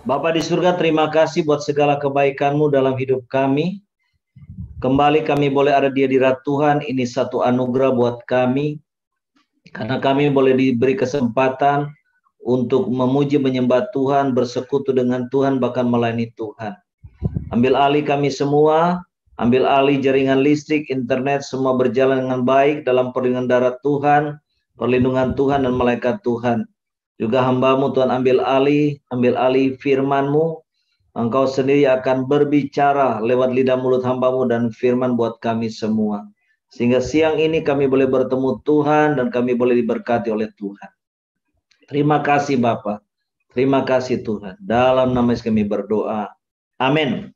Bapa di surga, terima kasih buat segala kebaikan-Mu dalam hidup kami. Kembali kami boleh ada di hadirat Tuhan, ini satu anugerah buat kami. Karena kami boleh diberi kesempatan untuk memuji menyembah Tuhan, bersekutu dengan Tuhan, bahkan melayani Tuhan. Ambil alih kami semua, ambil alih jaringan listrik, internet, semua berjalan dengan baik dalam perlindungan darah Tuhan, perlindungan Tuhan dan malaikat Tuhan. Juga hamba-Mu Tuhan ambil alih firman-Mu. Engkau sendiri akan berbicara lewat lidah mulut hamba-Mu dan firman buat kami semua. Sehingga siang ini kami boleh bertemu Tuhan dan kami boleh diberkati oleh Tuhan. Terima kasih Bapa. Terima kasih Tuhan. Dalam nama Yesus kami berdoa. Amin.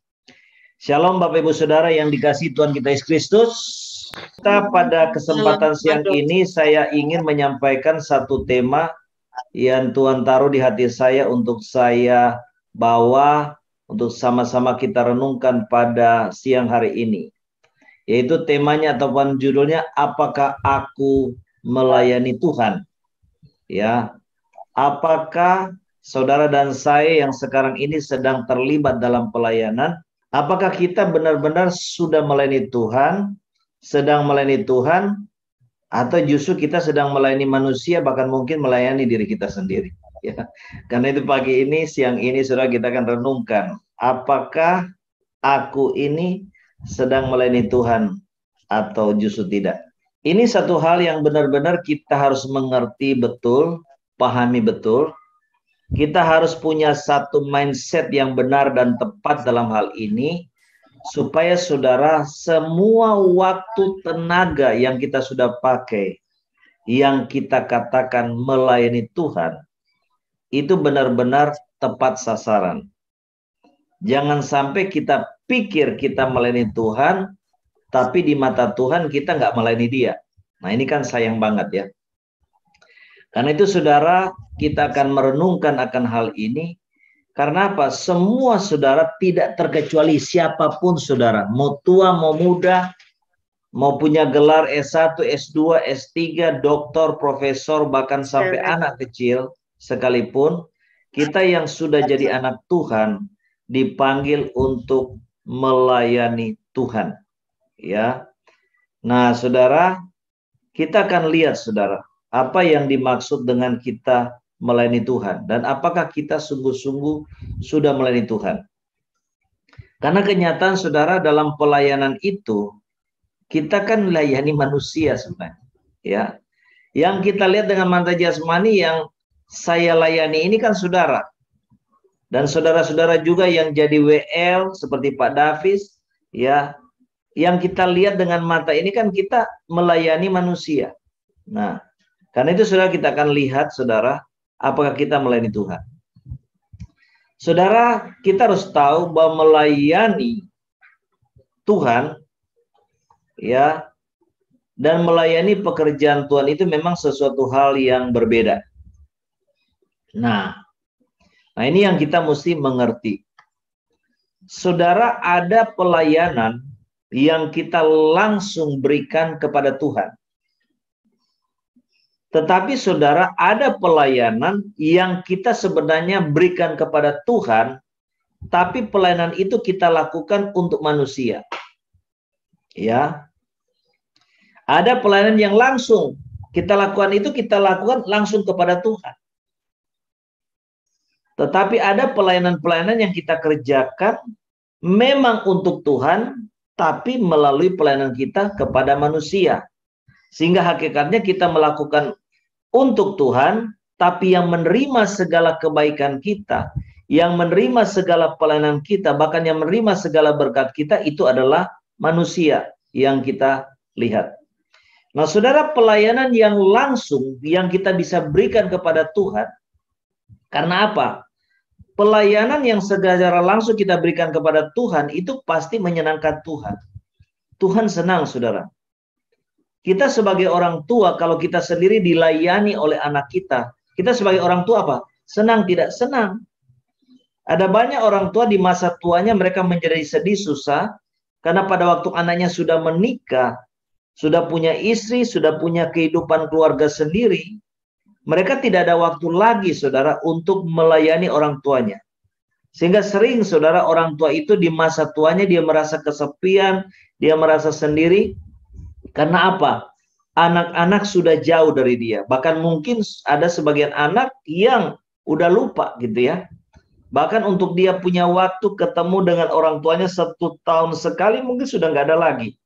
Shalom Bapak Ibu Saudara yang dikasihi Tuhan kita Yesus Kristus. Kita pada kesempatan siang ini saya ingin menyampaikan satu tema yang Tuhan taruh di hati saya untuk saya bawa untuk sama-sama kita renungkan pada siang hari ini. Yaitu temanya ataupun judulnya, apakah aku melayani Tuhan? Ya, apakah saudara dan saya yang sekarang ini sedang terlibat dalam pelayanan? Apakah kita benar-benar sudah melayani Tuhan, sedang melayani Tuhan, atau justru kita sedang melayani manusia, bahkan mungkin melayani diri kita sendiri? Ya, karena itu pagi ini, siang ini, saudara, kita akan renungkan, apakah aku ini sedang melayani Tuhan atau justru tidak? Ini satu hal yang benar-benar kita harus mengerti betul, pahami betul. Kita harus punya satu mindset yang benar dan tepat dalam hal ini, supaya saudara, semua waktu tenaga yang kita sudah pakai, yang kita katakan melayani Tuhan, itu benar-benar tepat sasaran. Jangan sampai kita pikir kita melayani Tuhan, tapi di mata Tuhan kita nggak melayani Dia. Nah, ini kan sayang banget ya. Karena itu saudara, kita akan merenungkan akan hal ini. Karena apa? Semua saudara, tidak terkecuali siapapun saudara, mau tua, mau muda, mau punya gelar S1, S2, S3, doktor, profesor, bahkan sampai anak kecil sekalipun, kita yang sudah jadi anak Tuhan dipanggil untuk melayani Tuhan. Ya. Nah, saudara, kita akan lihat saudara, apa yang dimaksud dengan kita melayani Tuhan, dan apakah kita sungguh-sungguh sudah melayani Tuhan. Karena kenyataan saudara, dalam pelayanan itu kita kan melayani manusia sebenarnya, ya. Yang kita lihat dengan mata jasmani yang saya layani ini kan saudara, dan saudara-saudara juga yang jadi WL seperti Pak Davis, ya. Yang kita lihat dengan mata ini kan kita melayani manusia. Nah, karena itu saudara, kita akan lihat saudara, apakah kita melayani Tuhan. Saudara, kita harus tahu bahwa melayani Tuhan, ya, dan melayani pekerjaan Tuhan itu memang sesuatu hal yang berbeda. Nah ini yang kita mesti mengerti. Saudara, ada pelayanan yang kita langsung berikan kepada Tuhan. Tetapi saudara, ada pelayanan yang kita sebenarnya berikan kepada Tuhan, tapi pelayanan itu kita lakukan untuk manusia. Ya. Ada pelayanan yang langsung kita lakukan, itu kita lakukan langsung kepada Tuhan. Tetapi ada pelayanan-pelayanan yang kita kerjakan memang untuk Tuhan, tapi melalui pelayanan kita kepada manusia. Sehingga hakikatnya kita melakukan untuk Tuhan, tapi yang menerima segala kebaikan kita, yang menerima segala pelayanan kita, bahkan yang menerima segala berkat kita, itu adalah manusia yang kita lihat. Nah saudara, pelayanan yang langsung yang kita bisa berikan kepada Tuhan, karena apa? Pelayanan yang secara langsung kita berikan kepada Tuhan itu pasti menyenangkan Tuhan. Tuhan senang saudara. Kita sebagai orang tua, kalau kita sendiri dilayani oleh anak kita sebagai orang tua apa? Senang tidak? Senang. Ada banyak orang tua di masa tuanya mereka menjadi sedih, susah, karena pada waktu anaknya sudah menikah, sudah punya istri, sudah punya kehidupan keluarga sendiri, mereka tidak ada waktu lagi saudara untuk melayani orang tuanya. Sehingga sering saudara orang tua itu di masa tuanya dia merasa kesepian, dia merasa sendiri. Karena apa? Anak-anak sudah jauh dari dia. Bahkan mungkin ada sebagian anak yang udah lupa gitu ya. Bahkan untuk dia punya waktu ketemu dengan orang tuanya 1 tahun sekali mungkin sudah nggak ada lagi.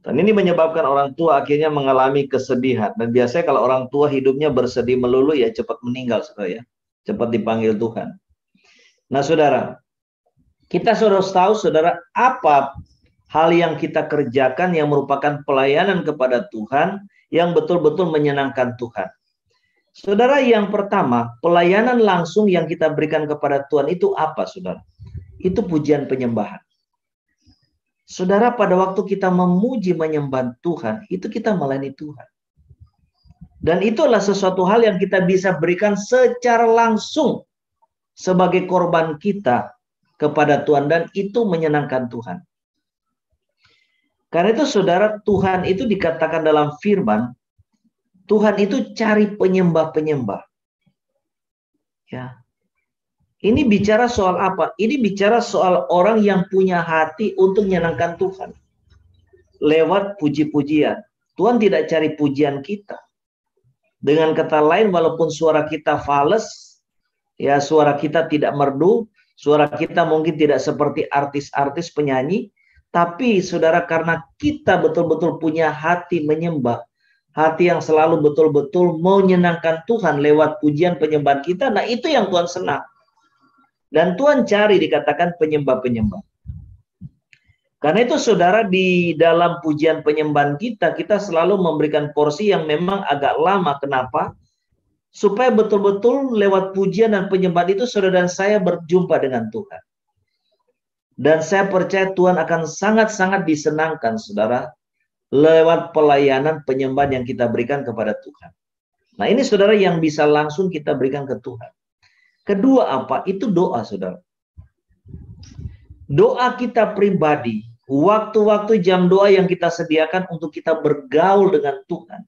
Dan ini menyebabkan orang tua akhirnya mengalami kesedihan. Dan biasanya kalau orang tua hidupnya bersedih melulu ya cepat meninggal saudara ya. Cepat dipanggil Tuhan. Nah saudara, kita harus tahu saudara apa hal yang kita kerjakan yang merupakan pelayanan kepada Tuhan yang betul-betul menyenangkan Tuhan. Saudara, yang pertama, pelayanan langsung yang kita berikan kepada Tuhan itu apa saudara? Itu pujian penyembahan. Saudara, pada waktu kita memuji menyembah Tuhan, itu kita melayani Tuhan. Dan itulah sesuatu hal yang kita bisa berikan secara langsung sebagai korban kita kepada Tuhan. Dan itu menyenangkan Tuhan. Karena itu saudara, Tuhan itu dikatakan dalam firman, Tuhan itu cari penyembah-penyembah. Ya. Ini bicara soal apa? Ini bicara soal orang yang punya hati untuk menyenangkan Tuhan. Lewat puji-pujian. Tuhan tidak cari pujian kita. Dengan kata lain, walaupun suara kita fales, ya suara kita tidak merdu, suara kita mungkin tidak seperti artis-artis penyanyi, tapi saudara karena kita betul-betul punya hati menyembah, hati yang selalu betul-betul menyenangkan Tuhan lewat pujian penyembahan kita, nah itu yang Tuhan senang. Dan Tuhan cari dikatakan penyembah-penyembah. Karena itu saudara di dalam pujian penyembahan kita selalu memberikan porsi yang memang agak lama. Kenapa? Supaya betul-betul lewat pujian dan penyembahan itu saudara dan saya berjumpa dengan Tuhan. Dan saya percaya Tuhan akan sangat-sangat disenangkan saudara lewat pelayanan penyembahan yang kita berikan kepada Tuhan. Nah ini saudara yang bisa langsung kita berikan ke Tuhan. Kedua apa? Itu doa saudara. Doa kita pribadi, waktu-waktu jam doa yang kita sediakan untuk kita bergaul dengan Tuhan.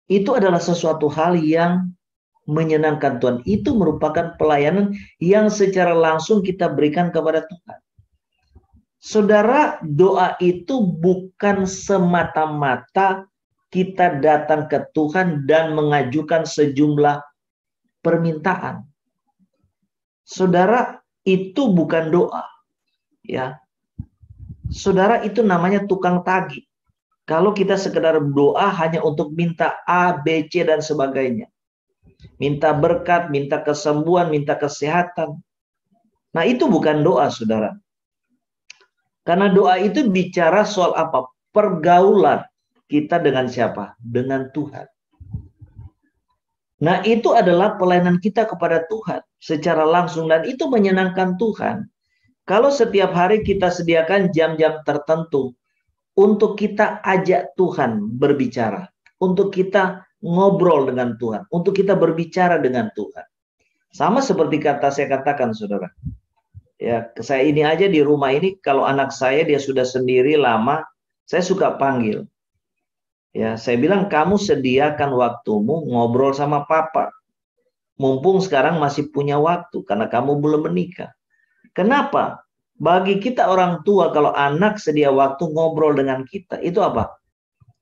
Itu adalah sesuatu hal yang menyenangkan Tuhan. Itu merupakan pelayanan yang secara langsung kita berikan kepada Tuhan. Saudara, doa itu bukan semata-mata kita datang ke Tuhan dan mengajukan sejumlah permintaan. Saudara, itu bukan doa. Ya. Saudara, itu namanya tukang tagih. Kalau kita sekedar doa hanya untuk minta A, B, C dan sebagainya. Minta berkat, minta kesembuhan, minta kesehatan. Nah, itu bukan doa, saudara. Karena doa itu bicara soal apa? Pergaulan kita dengan siapa? Dengan Tuhan. Nah, itu adalah pelayanan kita kepada Tuhan secara langsung dan itu menyenangkan Tuhan. Kalau setiap hari kita sediakan jam-jam tertentu untuk kita ajak Tuhan berbicara, untuk kita ngobrol dengan Tuhan, untuk kita berbicara dengan Tuhan. Sama seperti saya katakan, saudara. Ya, saya ini aja di rumah ini kalau anak saya dia sudah sendiri lama, saya suka panggil. Ya, saya bilang kamu sediakan waktumu ngobrol sama papa. Mumpung sekarang masih punya waktu karena kamu belum menikah. Kenapa? Bagi kita orang tua kalau anak sedia waktu ngobrol dengan kita, itu apa?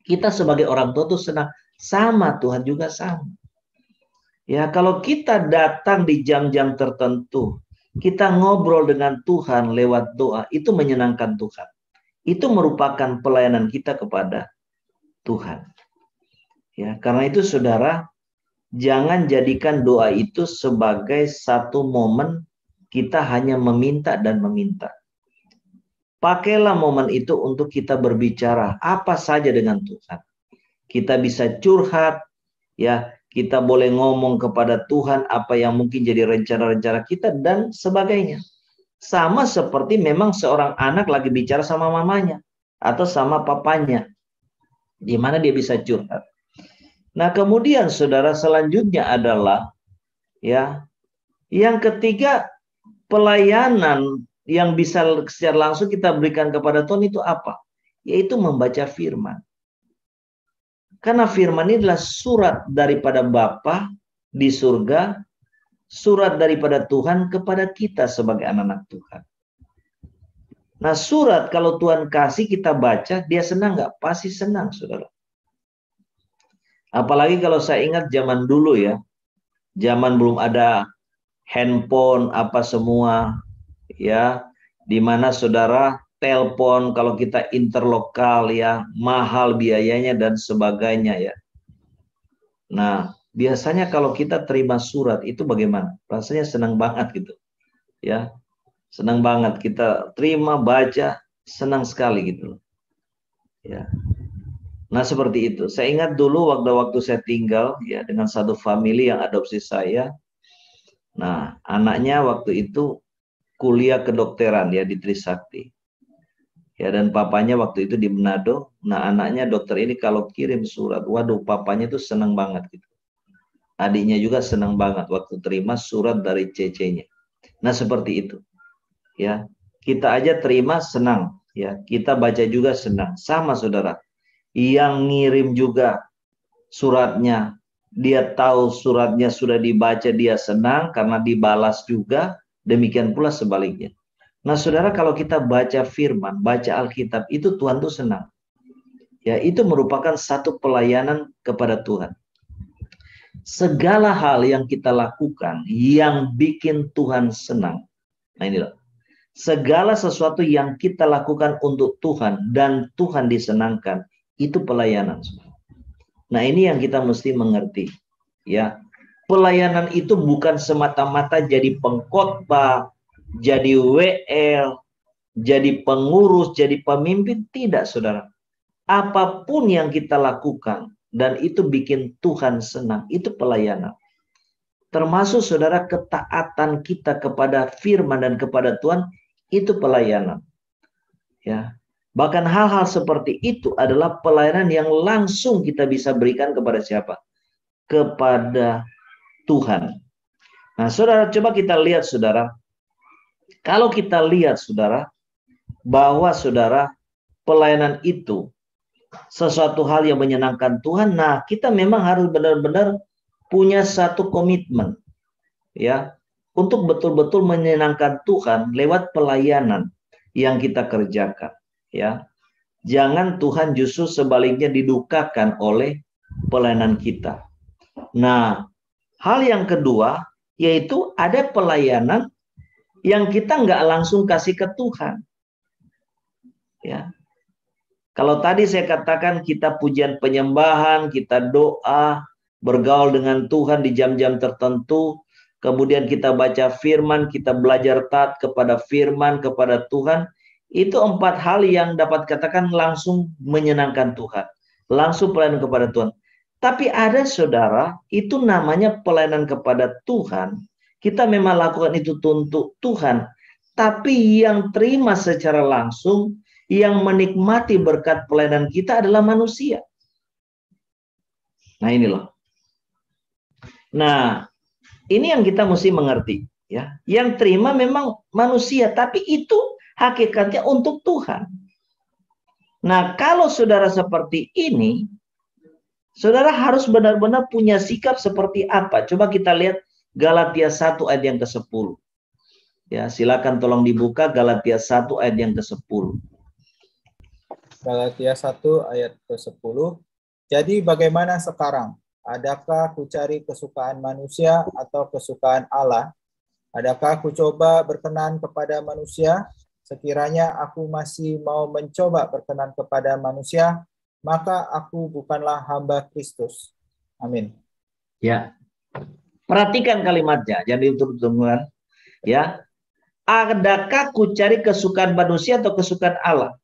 Kita sebagai orang tua tuh senang. Sama, Tuhan juga sama. Ya, kalau kita datang di jam-jam tertentu, kita ngobrol dengan Tuhan lewat doa, itu menyenangkan Tuhan. Itu merupakan pelayanan kita kepada Tuhan. Ya, karena itu saudara, jangan jadikan doa itu sebagai satu momen kita hanya meminta dan meminta. Pakailah momen itu untuk kita berbicara apa saja dengan Tuhan. Kita bisa curhat, ya, kita boleh ngomong kepada Tuhan apa yang mungkin jadi rencana-rencana kita dan sebagainya. Sama seperti memang seorang anak lagi bicara sama mamanya atau sama papanya. Di mana dia bisa curhat. Nah, kemudian saudara selanjutnya adalah ya, yang ketiga pelayanan yang bisa secara langsung kita berikan kepada Tuhan itu apa? Yaitu membaca firman. Karena firman ini adalah surat daripada Bapa di surga, surat daripada Tuhan kepada kita sebagai anak-anak Tuhan. Nah, surat kalau Tuhan kasih kita baca, dia senang nggak? Pasti senang, saudara. Apalagi kalau saya ingat zaman dulu ya, zaman belum ada handphone apa semua, ya, di mana saudara telepon kalau kita interlokal ya, mahal biayanya dan sebagainya ya. Nah, biasanya kalau kita terima surat itu bagaimana? Rasanya senang banget gitu, ya. Senang banget kita terima, baca, senang sekali gitu. Ya. Nah, seperti itu. Saya ingat dulu waktu saya tinggal ya dengan satu famili yang adopsi saya. Nah, anaknya waktu itu kuliah kedokteran ya di Trisakti. Ya, dan papanya waktu itu di Manado. Nah, anaknya dokter ini kalau kirim surat, waduh, papanya itu senang banget gitu. Adiknya juga senang banget waktu terima surat dari cece-nya. Nah, seperti itu. Ya, kita aja terima senang, ya. Kita baca juga senang. Sama saudara. Yang ngirim juga suratnya, dia tahu suratnya sudah dibaca, dia senang karena dibalas juga. Demikian pula sebaliknya. Nah, saudara, kalau kita baca firman, baca Alkitab, itu Tuhan tuh senang. Ya, itu merupakan satu pelayanan kepada Tuhan. Segala hal yang kita lakukan yang bikin Tuhan senang. Nah, inilah. Segala sesuatu yang kita lakukan untuk Tuhan dan Tuhan disenangkan, itu pelayanan. Nah, ini yang kita mesti mengerti. Ya, pelayanan itu bukan semata-mata jadi pengkhotbah, jadi WL, jadi pengurus, jadi pemimpin. Tidak, saudara. Apapun yang kita lakukan dan itu bikin Tuhan senang, itu pelayanan. Termasuk saudara ketaatan kita kepada firman dan kepada Tuhan, itu pelayanan. Ya. Bahkan hal-hal seperti itu adalah pelayanan yang langsung kita bisa berikan kepada siapa? Kepada Tuhan. Nah, saudara, coba kita lihat, saudara. Kalau kita lihat, saudara, bahwa saudara, pelayanan itu sesuatu hal yang menyenangkan Tuhan, nah kita memang harus benar-benar punya satu komitmen, ya, untuk betul-betul menyenangkan Tuhan lewat pelayanan yang kita kerjakan, ya. Jangan Tuhan justru sebaliknya didukakan oleh pelayanan kita. Nah, hal yang kedua yaitu ada pelayanan yang kita nggak langsung kasih ke Tuhan, ya. Kalau tadi saya katakan kita pujian penyembahan, kita doa, bergaul dengan Tuhan di jam-jam tertentu, kemudian kita baca firman, kita belajar taat kepada firman, kepada Tuhan, itu 4 hal yang dapat katakan langsung menyenangkan Tuhan, langsung pelayanan kepada Tuhan. Tapi ada saudara, itu namanya pelayanan kepada Tuhan, kita memang lakukan itu untuk Tuhan, tapi yang terima secara langsung, yang menikmati berkat pelayanan kita adalah manusia. Nah, ini loh. Nah, ini yang kita mesti mengerti, ya. Yang terima memang manusia, tapi itu hakikatnya untuk Tuhan. Nah, kalau saudara seperti ini, saudara harus benar-benar punya sikap seperti apa? Coba kita lihat Galatia 1 ayat yang ke-10. Ya, silakan tolong dibuka Galatia 1 ayat yang ke-10. Galatia 1 ayat ke-10. Jadi bagaimana sekarang? Adakah ku cari kesukaan manusia atau kesukaan Allah? Adakah ku coba berkenan kepada manusia? Sekiranya aku masih mau mencoba berkenan kepada manusia, maka aku bukanlah hamba Kristus. Amin. Ya. Perhatikan kalimatnya, jangan diutur-uturkan. Ya. Adakah ku cari kesukaan manusia atau kesukaan Allah?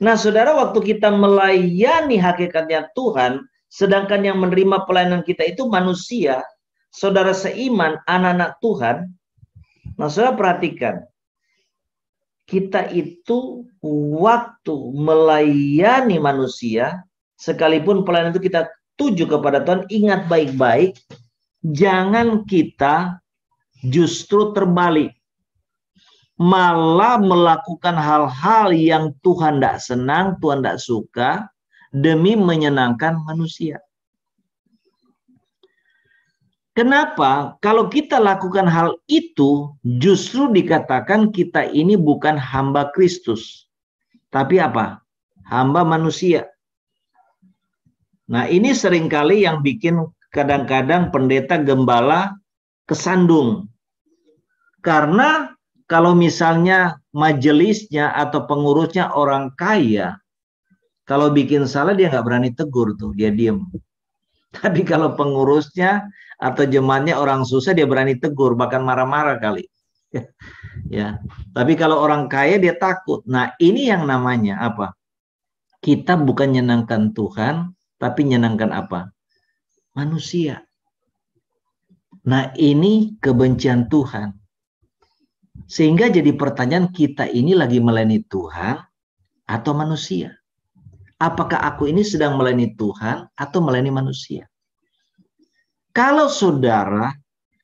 Nah, saudara, waktu kita melayani hakikatnya Tuhan, sedangkan yang menerima pelayanan kita itu manusia, saudara seiman, anak-anak Tuhan. Nah, saudara perhatikan, kita itu waktu melayani manusia, sekalipun pelayanan itu kita tuju kepada Tuhan, ingat baik-baik, jangan kita justru terbalik. Malah melakukan hal-hal yang Tuhan tidak senang, Tuhan tidak suka, demi menyenangkan manusia. Kenapa? Kalau kita lakukan hal itu, justru dikatakan kita ini bukan hamba Kristus. Tapi apa? Hamba manusia. Nah, ini seringkali yang bikin kadang-kadang pendeta gembala kesandung. Karena kalau misalnya majelisnya atau pengurusnya orang kaya, kalau bikin salah dia nggak berani tegur tuh, dia diem. Tapi kalau pengurusnya atau jemaatnya orang susah, dia berani tegur, bahkan marah-marah kali. Ya, tapi kalau orang kaya dia takut. Nah, ini yang namanya apa? Kita bukan menyenangkan Tuhan, tapi menyenangkan apa? Manusia. Nah, ini kebencian Tuhan. Sehingga jadi pertanyaan, kita ini lagi melayani Tuhan atau manusia? Apakah aku ini sedang melayani Tuhan atau melayani manusia? Kalau saudara,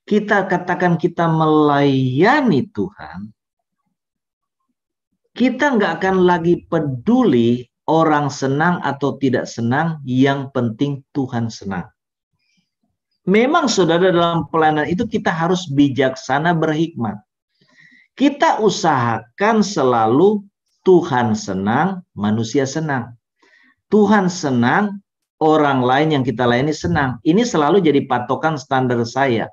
kita katakan kita melayani Tuhan, kita nggak akan lagi peduli orang senang atau tidak senang, yang penting Tuhan senang. Memang saudara, dalam pelayanan itu kita harus bijaksana berhikmat. Kita usahakan selalu Tuhan senang, manusia senang. Tuhan senang, orang lain yang kita layani senang. Ini selalu jadi patokan standar saya.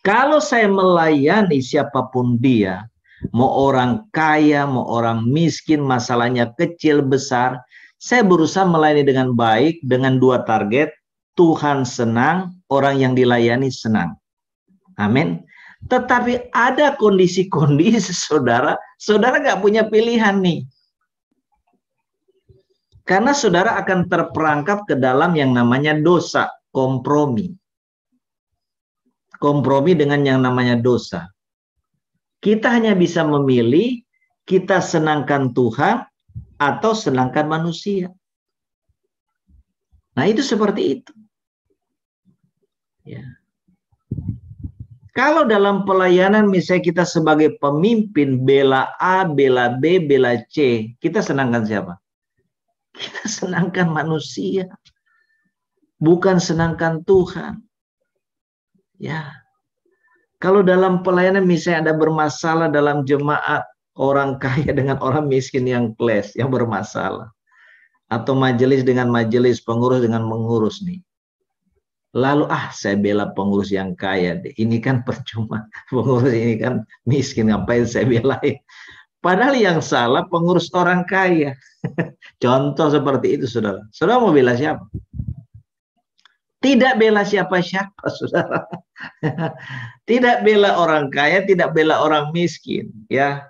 Kalau saya melayani siapapun dia, mau orang kaya, mau orang miskin, masalahnya kecil, besar, saya berusaha melayani dengan baik, dengan dua target, Tuhan senang, orang yang dilayani senang. Amin. Tetapi ada kondisi-kondisi saudara nggak punya pilihan nih. Karena saudara akan terperangkap ke dalam yang namanya dosa, kompromi. Kompromi dengan yang namanya dosa. Kita hanya bisa memilih, kita senangkan Tuhan atau senangkan manusia. Nah, itu seperti itu. Ya. Kalau dalam pelayanan misalnya kita sebagai pemimpin bela A, bela B, bela C, kita senangkan siapa? Kita senangkan manusia, bukan senangkan Tuhan. Ya. Kalau dalam pelayanan misalnya ada bermasalah dalam jemaat, orang kaya dengan orang miskin yang clash, yang bermasalah. Atau majelis dengan majelis, pengurus dengan mengurus nih. Lalu saya bela pengurus yang kaya deh. Ini kan percuma. Pengurus ini kan miskin, ngapain saya belain? Padahal yang salah pengurus orang kaya. Contoh seperti itu, saudara. Saudara mau bela siapa? Tidak bela siapa-siapa, saudara. Tidak bela orang kaya, tidak bela orang miskin. Ya,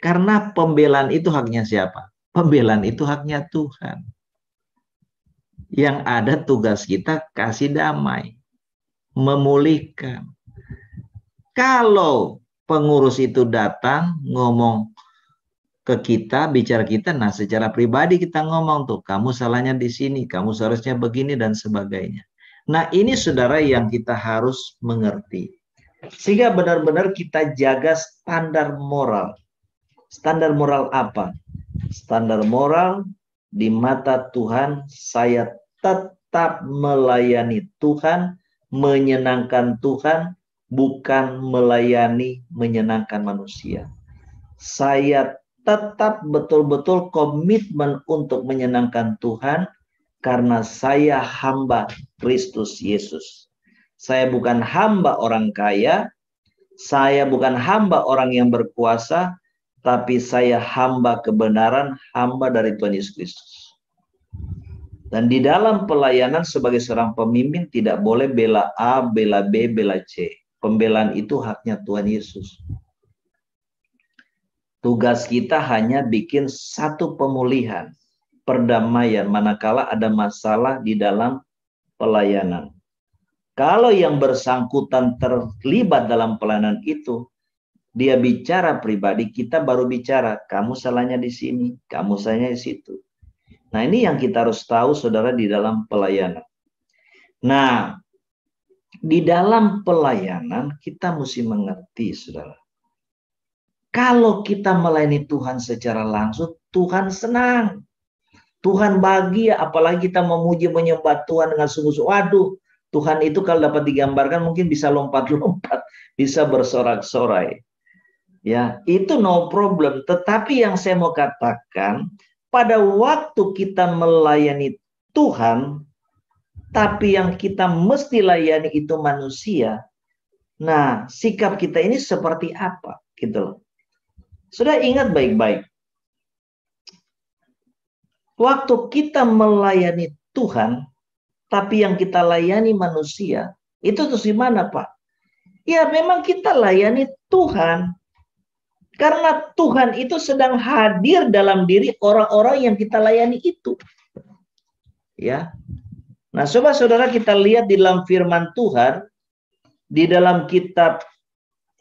karena pembelaan itu haknya siapa? Pembelaan itu haknya Tuhan. Yang ada tugas kita kasih damai, memulihkan. Kalau pengurus itu datang ngomong ke kita, bicara kita, nah secara pribadi kita ngomong tuh, kamu salahnya di sini, kamu seharusnya begini dan sebagainya. Nah, ini saudara yang kita harus mengerti. Sehingga benar-benar kita jaga standar moral. Standar moral apa? Standar moral di mata Tuhan, saya tetap melayani Tuhan, menyenangkan Tuhan, bukan melayani menyenangkan manusia. Saya tetap betul-betul komitmen untuk menyenangkan Tuhan karena saya hamba Kristus Yesus. Saya bukan hamba orang kaya, saya bukan hamba orang yang berkuasa, tapi saya hamba kebenaran, hamba dari Tuhan Yesus Kristus. Dan di dalam pelayanan sebagai seorang pemimpin tidak boleh bela A, bela B, bela C. Pembelaan itu haknya Tuhan Yesus. Tugas kita hanya bikin satu pemulihan, perdamaian, manakala ada masalah di dalam pelayanan. Kalau yang bersangkutan terlibat dalam pelayanan itu, dia bicara pribadi, kita baru bicara, kamu salahnya di sini, kamu salahnya di situ. Nah, ini yang kita harus tahu, saudara, di dalam pelayanan. Nah, di dalam pelayanan kita mesti mengerti, saudara. Kalau kita melayani Tuhan secara langsung, Tuhan senang. Tuhan bahagia, apalagi kita memuji menyembah Tuhan dengan sungguh-sungguh. Waduh, Tuhan itu kalau dapat digambarkan mungkin bisa lompat-lompat, bisa bersorak-sorai. Ya, itu no problem. Tetapi yang saya mau katakan, pada waktu kita melayani Tuhan, tapi yang kita mesti layani itu manusia. Nah, sikap kita ini seperti apa? Gitu loh. Sudah ingat baik-baik. Waktu kita melayani Tuhan, tapi yang kita layani manusia, itu terus gimana, Pak? Ya, memang kita layani Tuhan. Karena Tuhan itu sedang hadir dalam diri orang-orang yang kita layani itu. Ya. Nah, coba saudara kita lihat di dalam firman Tuhan, di dalam kitab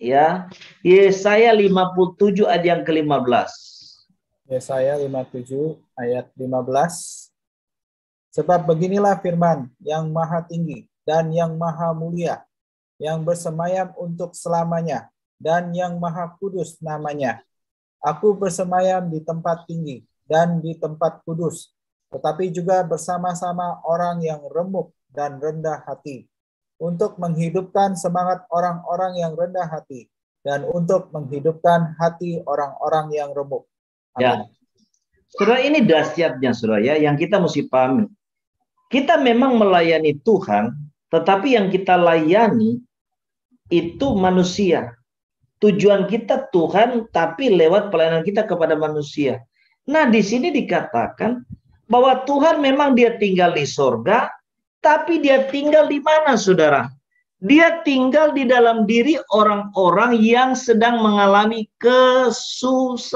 ya Yesaya 57 ayat yang ke-15. Yesaya 57 ayat 15. Sebab beginilah firman yang maha tinggi dan yang maha mulia, yang bersemayam untuk selamanya, dan yang maha kudus namanya. Aku bersemayam di tempat tinggi dan di tempat kudus, tetapi juga bersama-sama orang yang remuk dan rendah hati, untuk menghidupkan semangat orang-orang yang rendah hati, dan untuk menghidupkan hati orang-orang yang remuk. Amin. Ya. Saudara, ini dahsyatnya saudara ya, yang kita mesti pahami. Kita memang melayani Tuhan, tetapi yang kita layani itu manusia. Tujuan kita Tuhan, tapi lewat pelayanan kita kepada manusia. Nah, di sini dikatakan bahwa Tuhan memang dia tinggal di sorga, tapi dia tinggal di mana, saudara? Dia tinggal di dalam diri orang-orang yang sedang mengalami kesusahan.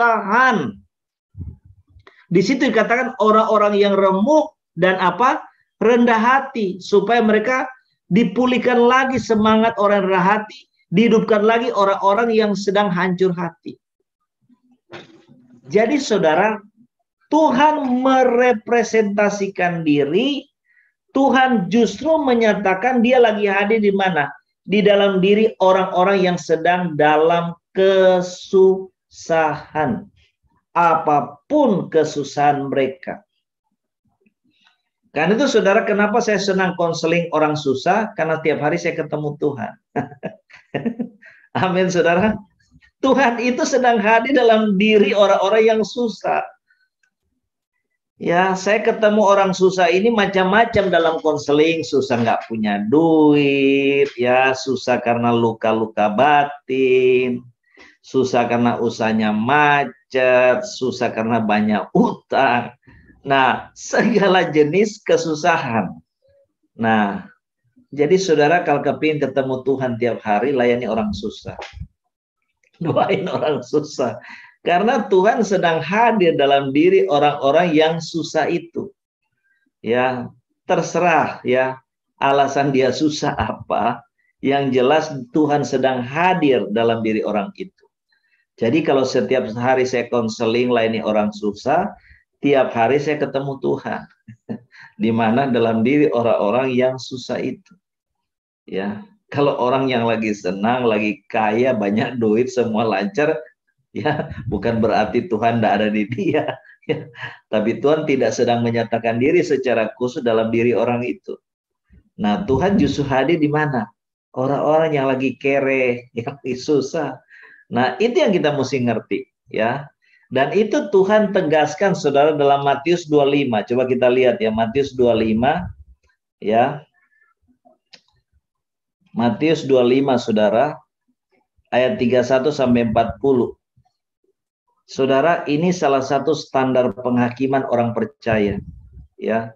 Di situ dikatakan orang-orang yang remuk dan apa? Rendah hati, supaya mereka dipulihkan lagi semangat orang rendah hati, dihidupkan lagi orang-orang yang sedang hancur hati. Jadi saudara, Tuhan merepresentasikan diri, Tuhan justru menyatakan dia lagi hadir di mana? Di dalam diri orang-orang yang sedang dalam kesusahan. Apapun kesusahan mereka. Karena itu saudara, kenapa saya senang konseling orang susah? Karena tiap hari saya ketemu Tuhan. Amin saudara. Tuhan itu sedang hadir dalam diri orang-orang yang susah. Ya, saya ketemu orang susah ini macam-macam dalam konseling. Susah nggak punya duit, ya susah karena luka-luka batin, susah karena usahanya macet, susah karena banyak utang. Nah, segala jenis kesusahan. Nah, jadi saudara kalau kepingin ketemu Tuhan tiap hari, layani orang susah. Doain orang susah. Karena Tuhan sedang hadir dalam diri orang-orang yang susah itu. Ya, terserah ya alasan dia susah apa. Yang jelas Tuhan sedang hadir dalam diri orang itu. Jadi kalau setiap hari saya konseling layani orang susah, tiap hari saya ketemu Tuhan. Di mana dalam diri orang-orang yang susah itu. Ya, kalau orang yang lagi senang, lagi kaya, banyak duit, semua lancar, ya bukan berarti Tuhan tidak ada di dia. Ya. Tapi Tuhan tidak sedang menyatakan diri secara khusus dalam diri orang itu. Nah, Tuhan justru hadir di mana? Orang-orang yang lagi kere, yang lagi susah. Nah, itu yang kita mesti ngerti, ya. Dan itu Tuhan tegaskan saudara dalam Matius 25. Coba kita lihat ya, Matius 25 ya. Matius 25 saudara, ayat 31 sampai 40. Saudara, ini salah satu standar penghakiman orang percaya. Ya.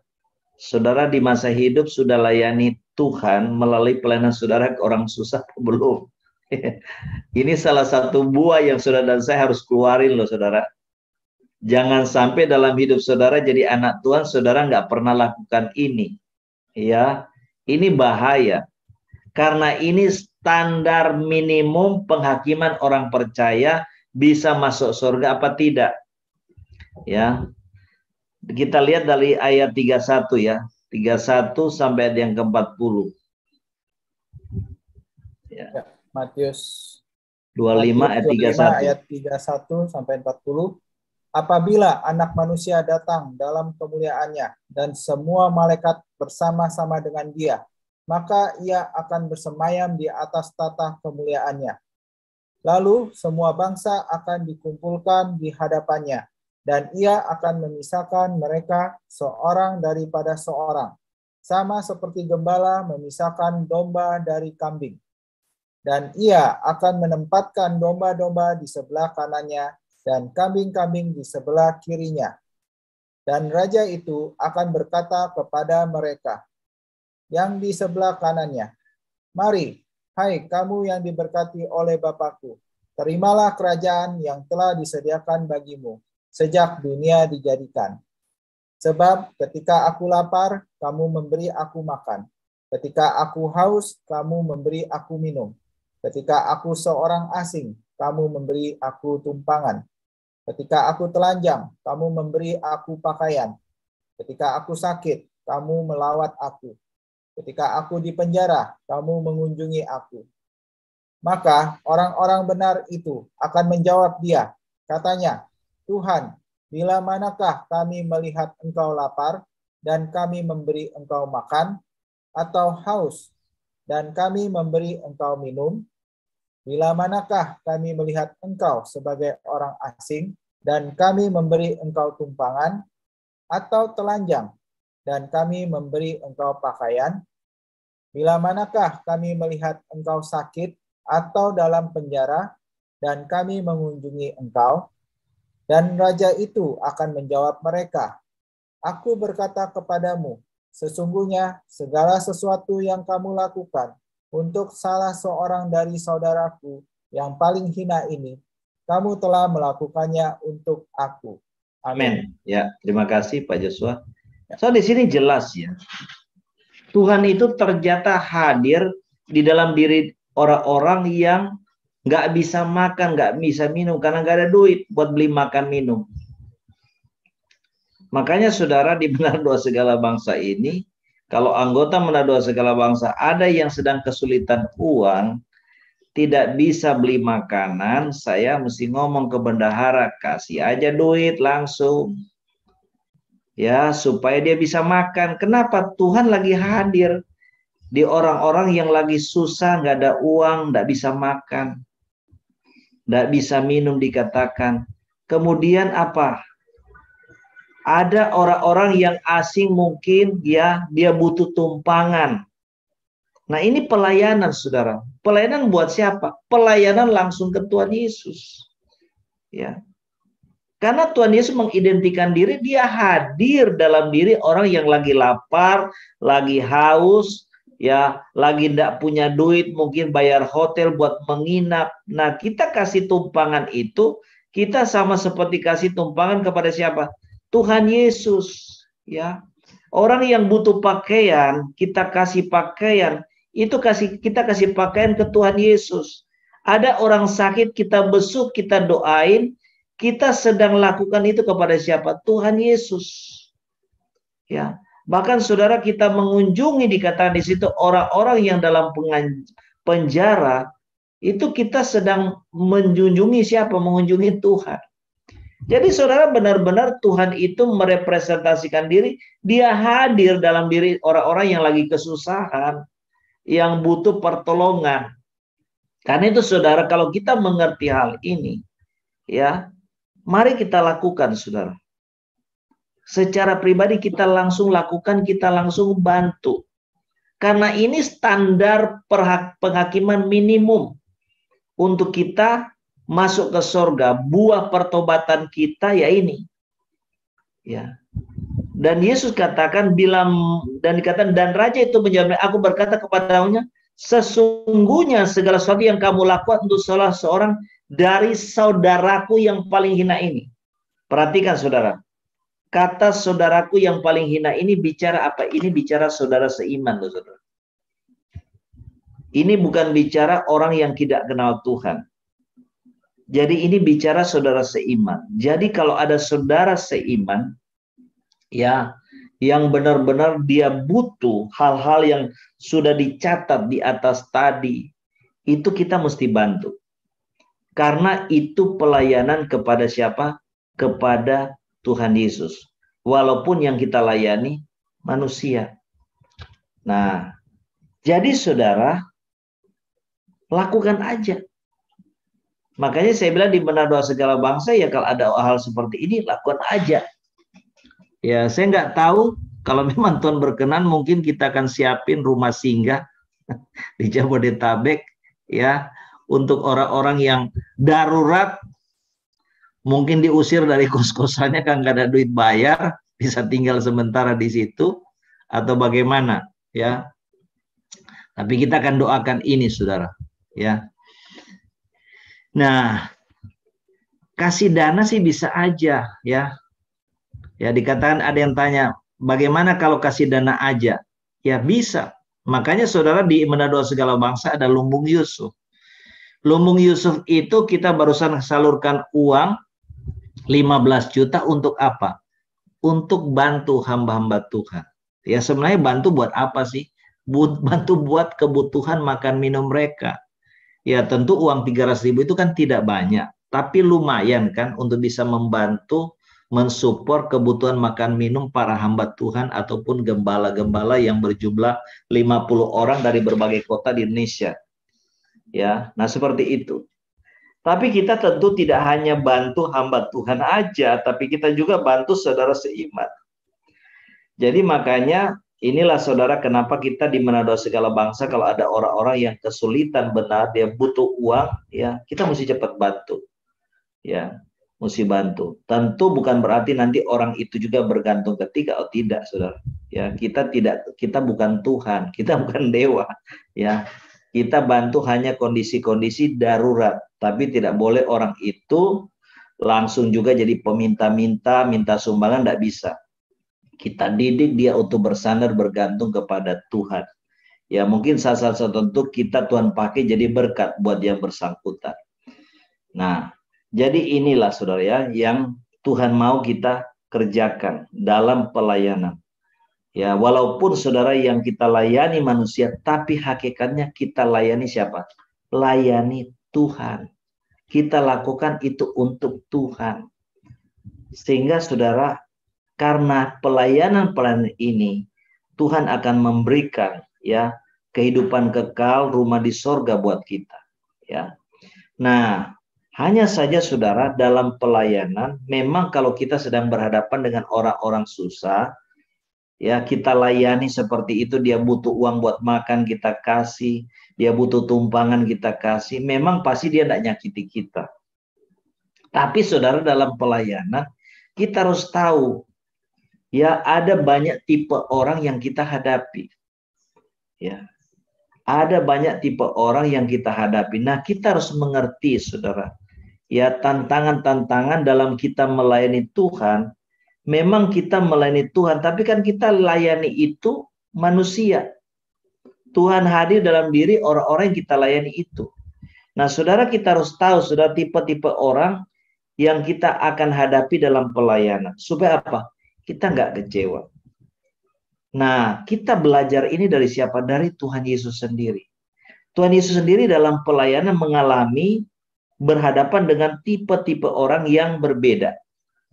Saudara di masa hidup sudah layani Tuhan melalui pelayanan saudara ke orang susah belum? Ini salah satu buah yang saudara dan saya harus keluarin loh saudara. Jangan sampai dalam hidup saudara jadi anak Tuhan, saudara nggak pernah lakukan ini. Ya, ini bahaya. Karena ini standar minimum penghakiman orang percaya bisa masuk surga apa tidak. Ya, kita lihat dari ayat 31 ya. 31 sampai ayat yang ke-40. Ya. Matius 25 ayat 31. Ayat 31 sampai 40. Apabila anak manusia datang dalam kemuliaannya dan semua malaikat bersama-sama dengan dia, maka ia akan bersemayam di atas tata kemuliaannya. Lalu semua bangsa akan dikumpulkan di hadapannya, dan ia akan memisahkan mereka seorang daripada seorang, sama seperti gembala memisahkan domba dari kambing. Dan ia akan menempatkan domba-domba di sebelah kanannya dan kambing-kambing di sebelah kirinya. Dan raja itu akan berkata kepada mereka yang di sebelah kanannya, "Mari, hai kamu yang diberkati oleh Bapakku, terimalah kerajaan yang telah disediakan bagimu sejak dunia dijadikan. Sebab ketika aku lapar, kamu memberi aku makan. Ketika aku haus, kamu memberi aku minum. Ketika aku seorang asing, kamu memberi aku tumpangan. Ketika aku telanjang, kamu memberi aku pakaian. Ketika aku sakit, kamu melawat aku. Ketika aku di penjara, kamu mengunjungi aku." Maka orang-orang benar itu akan menjawab dia, katanya, "Tuhan, bila manakah kami melihat engkau lapar dan kami memberi engkau makan, atau haus dan kami memberi engkau minum? Bila manakah kami melihat engkau sebagai orang asing dan kami memberi engkau tumpangan, atau telanjang dan kami memberi engkau pakaian? Bila manakah kami melihat engkau sakit atau dalam penjara dan kami mengunjungi engkau?" Dan raja itu akan menjawab mereka, "Aku berkata kepadamu, sesungguhnya segala sesuatu yang kamu lakukan untuk salah seorang dari saudaraku yang paling hina ini, kamu telah melakukannya untuk aku." Amin. Ya, terima kasih Pak Joshua. So di sini jelas ya, Tuhan itu ternyata hadir di dalam diri orang-orang yang nggak bisa makan, nggak bisa minum karena nggak ada duit buat beli makan minum. Makanya saudara, di Benar Doa Segala Bangsa ini, kalau anggota Benar Doa Segala Bangsa ada yang sedang kesulitan uang, tidak bisa beli makanan, saya mesti ngomong ke bendahara, kasih aja duit langsung. Ya, supaya dia bisa makan. Kenapa? Tuhan lagi hadir di orang-orang yang lagi susah, nggak ada uang, nggak bisa makan, nggak bisa minum dikatakan. Kemudian apa? Ada orang-orang yang asing mungkin ya, dia butuh tumpangan. Nah ini pelayanan saudara. Pelayanan buat siapa? Pelayanan langsung ke Tuhan Yesus. Ya. Karena Tuhan Yesus mengidentikan diri, dia hadir dalam diri orang yang lagi lapar, lagi haus, ya, lagi tidak punya duit, mungkin bayar hotel buat menginap. Nah, kita kasih tumpangan itu, kita sama seperti kasih tumpangan kepada siapa? Tuhan Yesus, ya. Orang yang butuh pakaian, kita kasih pakaian, itu kita kasih pakaian ke Tuhan Yesus. Ada orang sakit, kita besuk, kita doain, kita sedang lakukan itu kepada siapa? Tuhan Yesus. Ya. Bahkan saudara, kita mengunjungi, dikatakan di situ, orang-orang yang dalam penjara, itu kita sedang menjunjungi siapa? Mengunjungi Tuhan. Jadi saudara, benar-benar Tuhan itu merepresentasikan diri, dia hadir dalam diri orang-orang yang lagi kesusahan, yang butuh pertolongan. Karena itu saudara, kalau kita mengerti hal ini, ya, mari kita lakukan saudara. Secara pribadi kita langsung lakukan, kita langsung bantu. Karena ini standar penghakiman minimum untuk kita masuk ke surga. Buah pertobatan kita ya ini. Ya. Dan Yesus katakan dan raja itu menjawab, "Aku berkata kepadanya, sesungguhnya segala sesuatu yang kamu lakukan untuk salah seorang dari saudaraku yang paling hina ini." Perhatikan saudara. Kata saudaraku yang paling hina ini bicara apa? Ini bicara saudara seiman loh saudara. Ini bukan bicara orang yang tidak kenal Tuhan. Jadi ini bicara saudara seiman. Jadi kalau ada saudara seiman, ya, yang benar-benar dia butuh hal-hal yang sudah dicatat di atas tadi, itu kita mesti bantu. Karena itu pelayanan kepada siapa? Kepada Tuhan Yesus. Walaupun yang kita layani manusia. Nah, Jadi saudara, lakukan aja. Makanya saya bilang di benar doa segala bangsa, ya kalau ada hal seperti ini, lakukan aja. Ya, saya nggak tahu, kalau memang Tuhan berkenan, mungkin kita akan siapin rumah singgah di Jabodetabek, ya, untuk orang-orang yang darurat, mungkin diusir dari kos-kosannya kan nggak ada duit bayar, bisa tinggal sementara di situ, atau bagaimana, ya. Tapi kita akan doakan ini, saudara, ya. Nah, kasih dana sih bisa aja, ya. Ya, dikatakan ada yang tanya, bagaimana kalau kasih dana aja? Ya bisa. Makanya saudara di Menado Segala Bangsa ada Lumbung Yusuf. Lumbung Yusuf itu kita barusan salurkan uang 15 juta untuk apa? Untuk bantu hamba-hamba Tuhan. Ya sebenarnya bantu buat apa sih? Bantu buat kebutuhan makan minum mereka. Ya tentu uang 300.000 itu kan tidak banyak, tapi lumayan kan untuk bisa membantu mensupport kebutuhan makan minum para hamba Tuhan ataupun gembala-gembala yang berjumlah 50 orang dari berbagai kota di Indonesia. Ya, nah seperti itu. Tapi kita tentu tidak hanya bantu hamba Tuhan aja, tapi kita juga bantu saudara seiman. Jadi makanya inilah saudara kenapa kita di Menado Segala Bangsa kalau ada orang-orang yang kesulitan benar, dia butuh uang, ya kita mesti cepat bantu. Ya, mesti bantu. Tentu bukan berarti nanti orang itu juga bergantung ketika, oh tidak, saudara. Ya, kita bukan Tuhan, kita bukan dewa. Ya, kita bantu hanya kondisi-kondisi darurat, tapi tidak boleh orang itu langsung juga jadi peminta-minta, minta sumbangan, tidak bisa. Kita didik dia untuk bersandar bergantung kepada Tuhan. Ya mungkin saat-saat tertentu kita Tuhan pakai jadi berkat buat yang bersangkutan. Nah, jadi inilah saudara ya yang Tuhan mau kita kerjakan dalam pelayanan. Ya, walaupun saudara yang kita layani manusia, tapi hakikatnya kita layani siapa? Layani Tuhan. Kita lakukan itu untuk Tuhan. Sehingga saudara, karena pelayanan-pelayanan ini, Tuhan akan memberikan ya kehidupan kekal, rumah di sorga buat kita. Ya. Nah, hanya saja saudara dalam pelayanan, memang kalau kita sedang berhadapan dengan orang-orang susah, ya kita layani seperti itu, dia butuh uang buat makan kita kasih, dia butuh tumpangan kita kasih, memang pasti dia tidak nyakiti kita. Tapi saudara dalam pelayanan, kita harus tahu, ya ada banyak tipe orang yang kita hadapi. Ya, ada banyak tipe orang yang kita hadapi. Nah, kita harus mengerti, saudara. Ya, tantangan-tantangan dalam kita melayani Tuhan, memang kita melayani Tuhan, tapi kan kita layani itu manusia. Tuhan hadir dalam diri orang-orang yang kita layani itu. Nah, saudara kita harus tahu, saudara, tipe-tipe orang yang kita akan hadapi dalam pelayanan. Supaya apa? Kita nggak kecewa. Nah, kita belajar ini dari siapa? Dari Tuhan Yesus sendiri. Tuhan Yesus sendiri dalam pelayanan mengalami berhadapan dengan tipe-tipe orang yang berbeda.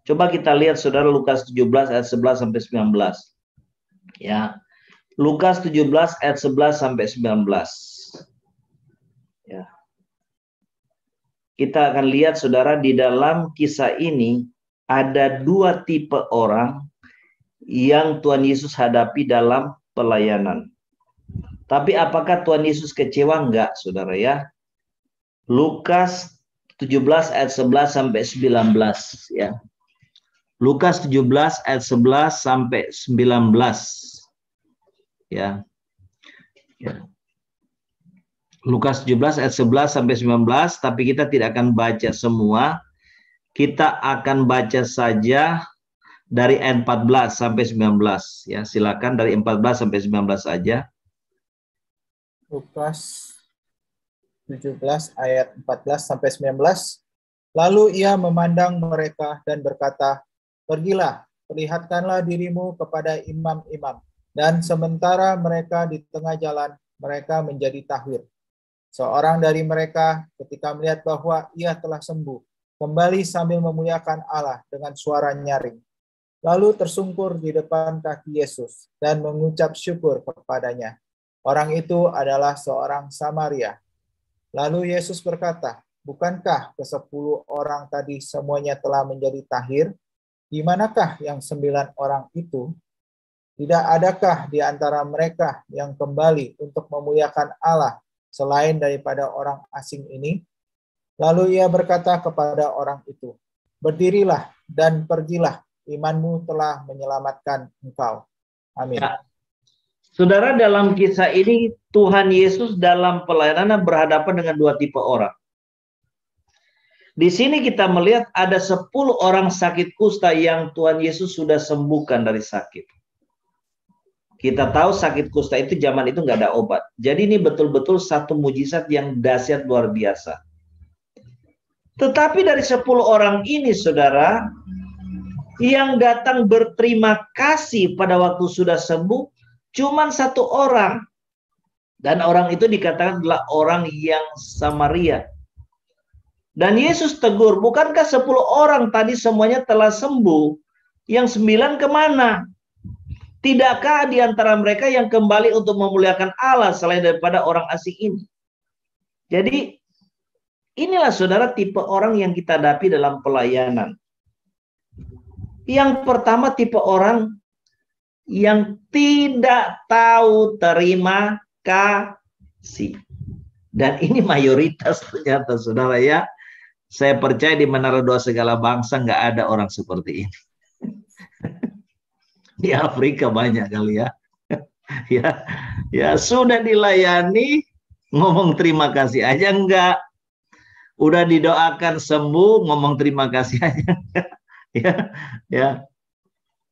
Coba kita lihat saudara Lukas 17 ayat 11 sampai 19. Ya. Lukas 17 ayat 11 sampai 19. Ya. Kita akan lihat saudara di dalam kisah ini ada dua tipe orang yang Tuhan Yesus hadapi dalam pelayanan. Tapi apakah Tuhan Yesus kecewa? Enggak, saudara ya. Lukas 17 ayat 11 sampai 19 ya. Lukas 17 ayat 11 sampai 19 ya. Ya. Lukas 17 ayat 11 sampai 19, tapi kita tidak akan baca semua. Kita akan baca saja dari ayat 14 sampai 19 ya. Silakan dari 14 sampai 19 saja. Lukas 17 ayat 14 sampai 19. Lalu ia memandang mereka dan berkata, "Pergilah, perlihatkanlah dirimu kepada imam-imam." Dan sementara mereka di tengah jalan, mereka menjadi tahwir. Seorang dari mereka ketika melihat bahwa ia telah sembuh, kembali sambil memuliakan Allah dengan suara nyaring. Lalu tersungkur di depan kaki Yesus dan mengucap syukur kepadanya. Orang itu adalah seorang Samaria. Lalu Yesus berkata, bukankah ke-10 orang tadi semuanya telah menjadi tahir? Di manakah yang 9 orang itu? Tidak adakah di antara mereka yang kembali untuk memuliakan Allah selain daripada orang asing ini? Lalu ia berkata kepada orang itu, berdirilah dan pergilah, imanmu telah menyelamatkan engkau. Amin. Ya. Saudara, dalam kisah ini Tuhan Yesus dalam pelayanannya berhadapan dengan 2 tipe orang. Di sini kita melihat ada 10 orang sakit kusta yang Tuhan Yesus sudah sembuhkan dari sakit. Kita tahu sakit kusta itu zaman itu nggak ada obat. Jadi ini betul-betul satu mujizat yang dahsyat luar biasa. Tetapi dari 10 orang ini, saudara, yang datang berterima kasih pada waktu sudah sembuh, cuman 1 orang. Dan orang itu dikatakan adalah orang yang Samaria. Dan Yesus tegur, bukankah 10 orang tadi semuanya telah sembuh? Yang 9 kemana? Tidakkah di antara mereka yang kembali untuk memuliakan Allah selain daripada orang asing ini? Jadi inilah saudara tipe orang yang kita hadapi dalam pelayanan. Yang pertama tipe orang yang tidak tahu terima kasih. Dan ini mayoritas ternyata saudara ya. Saya percaya di Menara Doa Segala Bangsa nggak ada orang seperti ini. Di Afrika banyak kali ya. Ya sudah dilayani, ngomong terima kasih aja enggak. Udah didoakan sembuh, ngomong terima kasih aja enggak. Ya.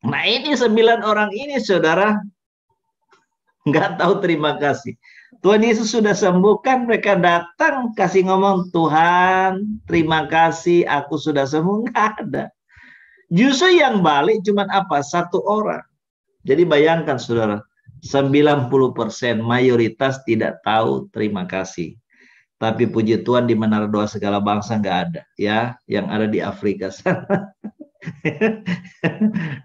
Nah ini 9 orang ini saudara nggak tahu terima kasih. Tuhan Yesus sudah sembuhkan, mereka datang kasih ngomong, Tuhan terima kasih aku sudah sembuh. Nggak ada. Justru yang balik cuma apa? 1 orang. Jadi bayangkan saudara, 90% mayoritas tidak tahu terima kasih. Tapi puji Tuhan di Menara Doa Segala Bangsa nggak ada. Ya, yang ada di Afrika sana.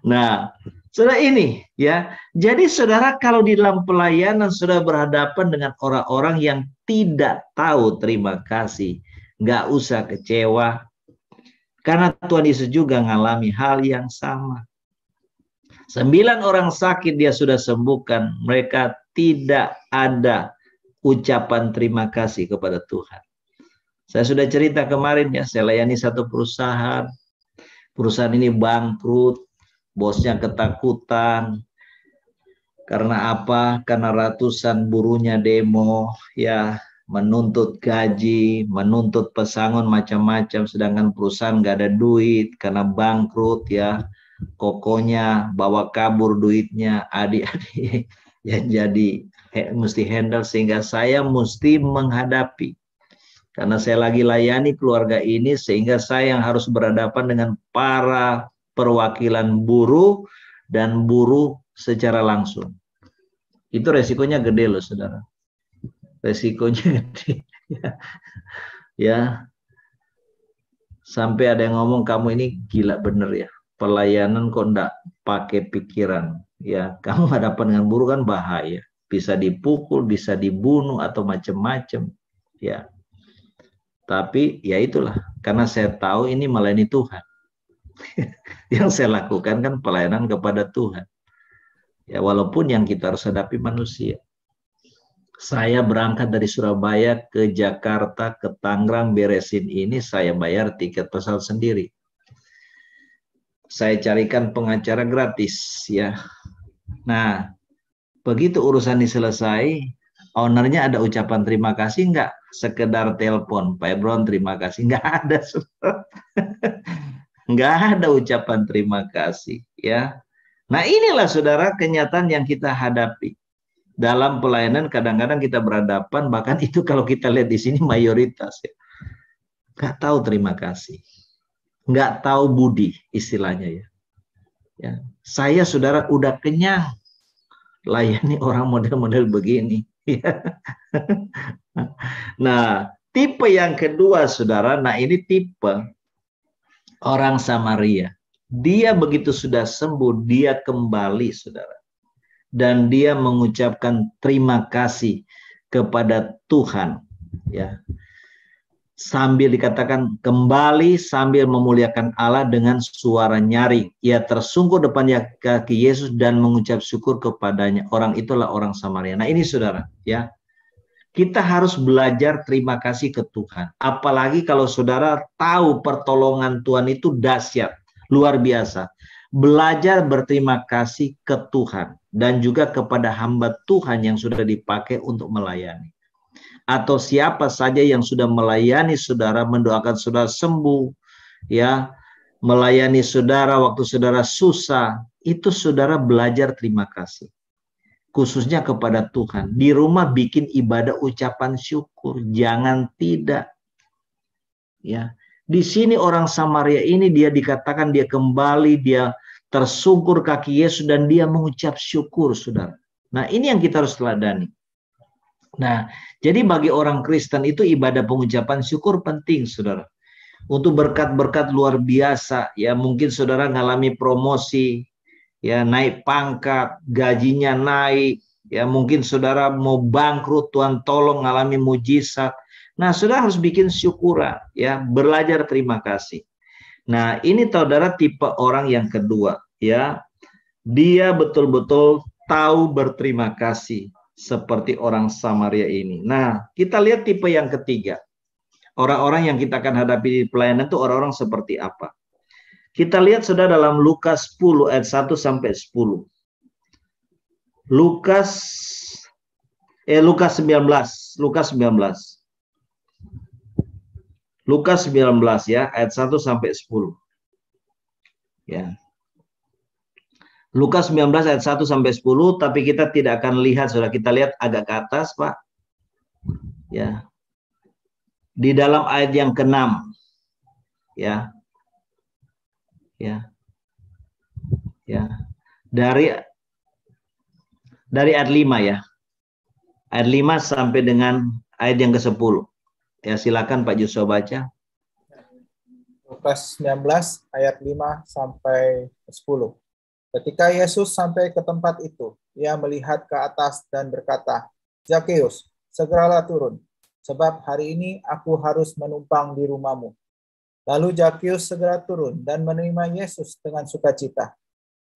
Nah, saudara ini ya. Jadi saudara kalau di dalam pelayanan saudara berhadapan dengan orang-orang yang tidak tahu terima kasih, nggak usah kecewa. Karena Tuhan Yesus juga mengalami hal yang sama. 9 orang sakit dia sudah sembuhkan. Mereka tidak ada ucapan terima kasih kepada Tuhan. Saya sudah cerita kemarin ya, saya layani satu perusahaan. Perusahaan ini bangkrut, bosnya ketakutan. Karena apa? Karena ratusan buruhnya demo, ya menuntut gaji, menuntut pesangon macam-macam, sedangkan perusahaan nggak ada duit karena bangkrut ya. Kokonya bawa kabur duitnya, adik-adik yang jadi mesti handle, sehingga saya mesti menghadapi. Karena saya lagi layani keluarga ini, sehingga saya yang harus berhadapan dengan para perwakilan buruh dan buruh secara langsung. Itu resikonya gede loh saudara. Resikonya gede. Ya. Sampai ada yang ngomong, kamu ini gila bener ya. Pelayanan kok enggak pakai pikiran. Ya, kamu hadapan dengan buruh kan bahaya. Bisa dipukul, bisa dibunuh atau macam-macam. Ya. Tapi ya itulah, karena saya tahu ini melayani Tuhan. Yang saya lakukan kan pelayanan kepada Tuhan. Ya, walaupun yang kita harus hadapi manusia. Saya berangkat dari Surabaya ke Jakarta, ke Tangerang, beresin ini, saya bayar tiket pesawat sendiri. Saya carikan pengacara gratis ya. Nah, begitu urusan diselesai, ownernya ada ucapan terima kasih enggak? Sekedar telepon, Pak Ebron terima kasih, enggak ada. Enggak ada ucapan terima kasih ya. Nah, inilah saudara kenyataan yang kita hadapi. Dalam pelayanan kadang-kadang kita berhadapan, bahkan itu kalau kita lihat di sini mayoritas ya. Enggak tahu terima kasih. Enggak tahu budi istilahnya ya. Ya. Saya saudara udah kenyang layani orang model-model begini. Nah, tipe yang kedua saudara, nah ini tipe orang Samaria. Dia begitu sudah sembuh, dia kembali saudara. dan dia mengucapkan terima kasih kepada Tuhan, ya. Sambil dikatakan kembali sambil memuliakan Allah dengan suara nyaring. Ia tersungkur depannya kaki Yesus dan mengucap syukur kepadanya. Orang itulah orang Samaria. Nah ini saudara, ya. Kita harus belajar terima kasih ke Tuhan. Apalagi kalau saudara tahu pertolongan Tuhan itu dahsyat, luar biasa. Belajar berterima kasih ke Tuhan dan juga kepada hamba Tuhan yang sudah dipakai untuk melayani. Atau siapa saja yang sudah melayani saudara, mendoakan saudara sembuh, ya, melayani saudara waktu saudara susah, itu saudara belajar terima kasih. Khususnya kepada Tuhan. Di rumah bikin ibadah ucapan syukur, jangan tidak. Ya, di sini orang Samaria ini dia dikatakan dia kembali, dia tersungkur kaki Yesus dan dia mengucap syukur, saudara. Nah, ini yang kita harus teladani. Nah, jadi bagi orang Kristen itu ibadah pengucapan syukur penting, saudara. Untuk berkat-berkat luar biasa, ya mungkin saudara ngalami promosi, ya naik pangkat, gajinya naik, ya mungkin saudara mau bangkrut, Tuhan tolong ngalami mujizat. Nah, saudara harus bikin syukuran, ya belajar terima kasih. Nah, ini saudara tipe orang yang kedua, ya dia betul-betul tahu berterima kasih. Seperti orang Samaria ini. Nah, kita lihat tipe yang ketiga. Orang-orang yang kita akan hadapi di pelayanan itu orang-orang seperti apa? Kita lihat saudara dalam Lukas 10 ayat 1 sampai 10. Lukas 19. Lukas 19 ya, ayat 1 sampai 10. Ya. Lukas 19 ayat 1 sampai 10, tapi kita tidak akan lihat, saudara. Kita lihat agak ke atas, Pak. Ya. Di dalam ayat yang ke-6. Ya. Ya. Ya. Dari ayat 5 ya. Ayat 5 sampai dengan ayat yang ke-10. Ya, silakan Pak Joshua baca. Lukas 19 ayat 5 sampai 10. Ketika Yesus sampai ke tempat itu, ia melihat ke atas dan berkata, "Zakeus, segeralah turun, sebab hari ini aku harus menumpang di rumahmu." Lalu Zakeus segera turun dan menerima Yesus dengan sukacita.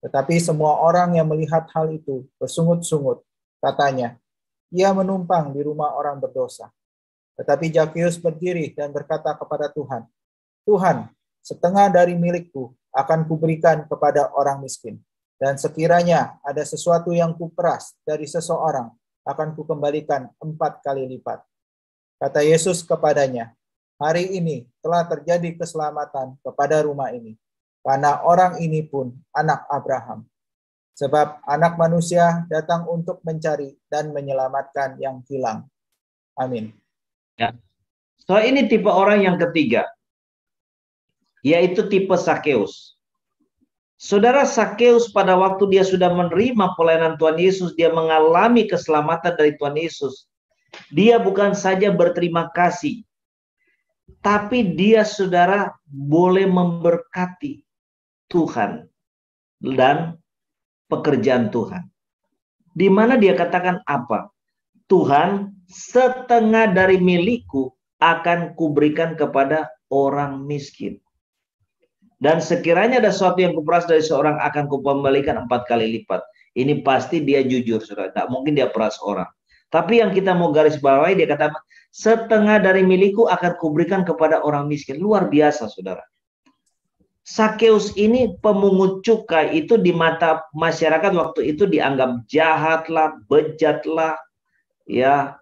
Tetapi semua orang yang melihat hal itu bersungut-sungut, katanya, "Ia menumpang di rumah orang berdosa." Tetapi Zakeus berdiri dan berkata kepada Tuhan, "Tuhan, setengah dari milikku akan kuberikan kepada orang miskin. Dan sekiranya ada sesuatu yang kuperas dari seseorang, akan kukembalikan 4 kali lipat." Kata Yesus kepadanya, "Hari ini telah terjadi keselamatan kepada rumah ini, karena orang ini pun anak Abraham. Sebab anak manusia datang untuk mencari dan menyelamatkan yang hilang." Amin. Ya. So ini tipe orang yang ketiga, yaitu tipe Zakeus. Saudara, Zakeus pada waktu dia sudah menerima pelayanan Tuhan Yesus, dia mengalami keselamatan dari Tuhan Yesus. Dia bukan saja berterima kasih, tapi dia, saudara, boleh memberkati Tuhan dan pekerjaan Tuhan. Di mana dia katakan apa? Tuhan, setengah dari milikku akan kuberikan kepada orang miskin. Dan sekiranya ada sesuatu yang kuperas dari seorang, akan kukembalikan 4 kali lipat. Ini pasti dia jujur, saudara. Tidak mungkin dia peras orang. Tapi yang kita mau garis bawahi, dia kata, setengah dari milikku akan kuberikan kepada orang miskin. Luar biasa, saudara. Zakeus ini pemungut cukai, itu di mata masyarakat waktu itu dianggap jahatlah, bejatlah, ya,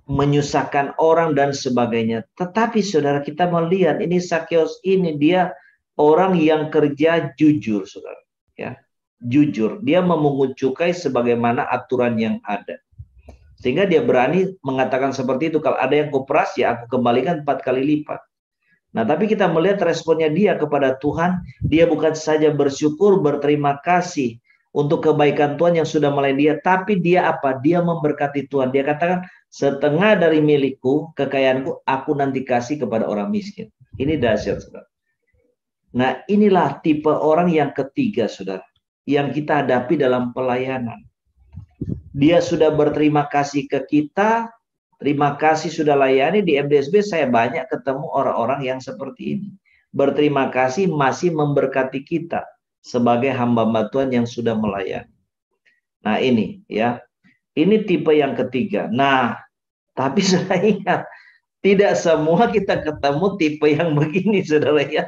menyusahkan orang dan sebagainya. Tetapi saudara, kita melihat ini Zakeus ini dia orang yang kerja jujur, saudara. Ya, jujur. Dia memungut cukai sebagaimana aturan yang ada. Sehingga dia berani mengatakan seperti itu. Kalau ada yang kuperas, ya aku kembalikan 4 kali lipat. Nah, tapi kita melihat responnya dia kepada Tuhan. Dia bukan saja bersyukur, berterima kasih untuk kebaikan Tuhan yang sudah melayani dia. Tapi dia apa? Dia memberkati Tuhan. Dia katakan, setengah dari milikku, kekayaanku, aku nanti kasih kepada orang miskin. Ini dahsyat, saudara. Nah, inilah tipe orang yang ketiga, saudara, yang kita hadapi dalam pelayanan. dia sudah berterima kasih ke kita, terima kasih sudah layani. Di MDSB saya banyak ketemu orang-orang yang seperti ini. Berterima kasih masih memberkati kita sebagai hamba Tuhan yang sudah melayani. Nah ini ya, ini tipe yang ketiga. Nah, tapi saya ingat, tidak semua kita ketemu tipe yang begini, saudara ya.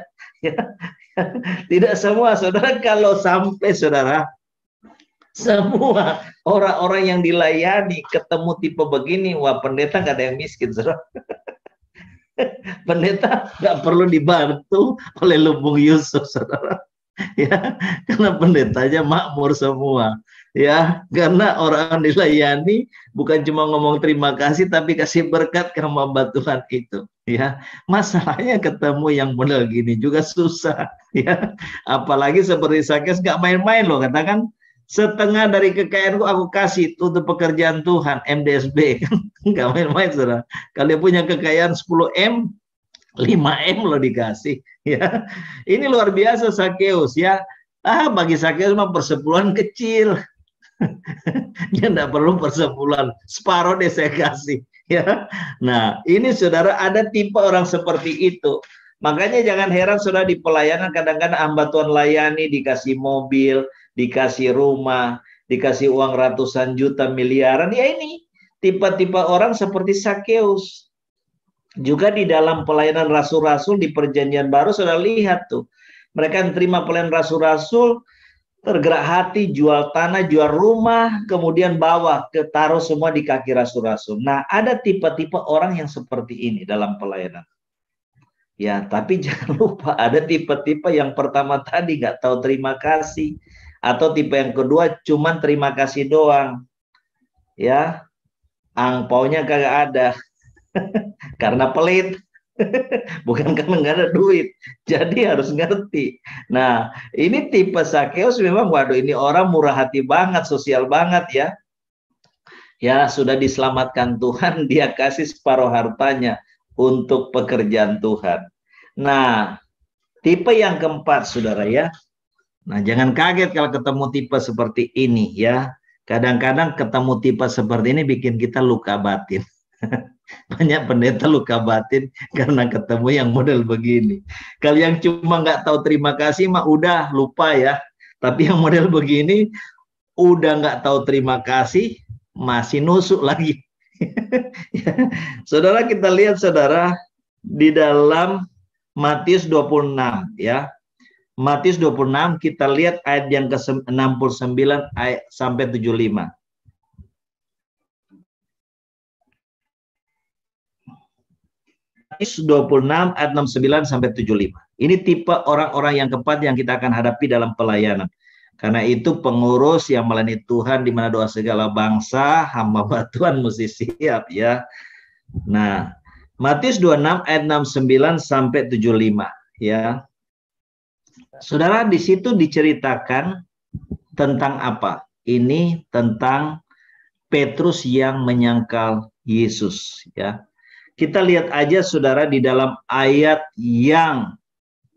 Tidak semua, saudara. Kalau sampai saudara semua orang-orang yang dilayani ketemu tipe begini, wah pendeta nggak ada yang miskin, saudara. Pendeta nggak perlu dibantu oleh Lumbung Yusuf, saudara. Ya, karena pendetanya makmur semua. Ya, karena orang dilayani bukan cuma ngomong terima kasih, tapi kasih berkat ke hamba Tuhan itu. Ya, masalahnya ketemu yang model gini juga susah. Ya, apalagi seperti Sakeus nggak main-main loh, katakan setengah dari kekayaanku aku kasih untuk pekerjaan Tuhan, MDSB. Nggak main-main, saudara. Kalau dia punya kekayaan 10M, 5M loh dikasih. Ya, ini luar biasa Sakeus ya. Bagi Sakeus mah persepuluhan kecil. Dia tidak perlu persepuluhan, separuh deh saya kasih. Ya, nah ini saudara, ada tipe orang seperti itu. Makanya jangan heran saudara, di pelayanan kadang-kadang hamba Tuhan layani dikasih mobil, dikasih rumah, dikasih uang ratusan juta, miliaran. Ya ini tipe-tipe orang seperti Sakeus. Juga di dalam pelayanan rasul-rasul di perjanjian baru sudah lihat tuh. Mereka yang terima pelayanan rasul-rasul tergerak hati, jual tanah, jual rumah, kemudian bawa ke taruh semua di kaki rasul-rasul. Nah, ada tipe-tipe orang yang seperti ini dalam pelayanan. Ya, tapi jangan lupa ada tipe-tipe yang pertama tadi nggak tahu terima kasih, atau tipe yang kedua cuman terima kasih doang. Ya, angpaunya kagak ada. Karena pelit, bukan karena nggak ada duit. Jadi harus ngerti. Nah, ini tipe Sakeus memang, waduh, ini orang murah hati banget, sosial banget ya. Ya, sudah diselamatkan Tuhan, dia kasih separuh hartanya untuk pekerjaan Tuhan. Nah, tipe yang keempat, saudara ya. Nah, jangan kaget kalau ketemu tipe seperti ini ya. Kadang-kadang ketemu tipe seperti ini bikin kita luka batin. Banyak pendeta luka batin karena ketemu yang model begini. Kalau yang cuma nggak tahu terima kasih mah udah lupa ya. Tapi yang model begini udah nggak tahu terima kasih, masih nusuk lagi. Saudara, kita lihat saudara di dalam Matius 26 ya. Matius 26 kita lihat ayat yang ke-69 ayat sampai 75. Matius 26 ayat 69 sampai 75. Ini tipe orang-orang yang keempat yang kita akan hadapi dalam pelayanan. Karena itu pengurus yang melayani Tuhan di mana doa segala bangsa, hamba Tuhan mesti siap ya. Nah, Matius 26 ayat 69 sampai 75 ya. Saudara, di situ diceritakan tentang apa? Ini tentang Petrus yang menyangkal Yesus ya. Kita lihat aja saudara di dalam ayat yang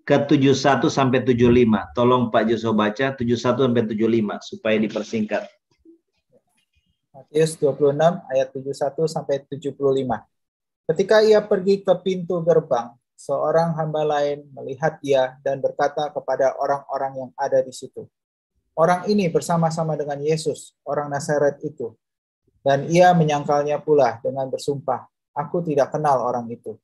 ke-71 sampai 75. Tolong Pak Joso baca 71 sampai 75 supaya dipersingkat. Matius 26 ayat 71 sampai 75. Ketika ia pergi ke pintu gerbang, seorang hamba lain melihat dia dan berkata kepada orang-orang yang ada di situ, "Orang ini bersama-sama dengan Yesus, orang Nazaret itu." Dan ia menyangkalnya pula dengan bersumpah, "Aku tidak kenal orang itu."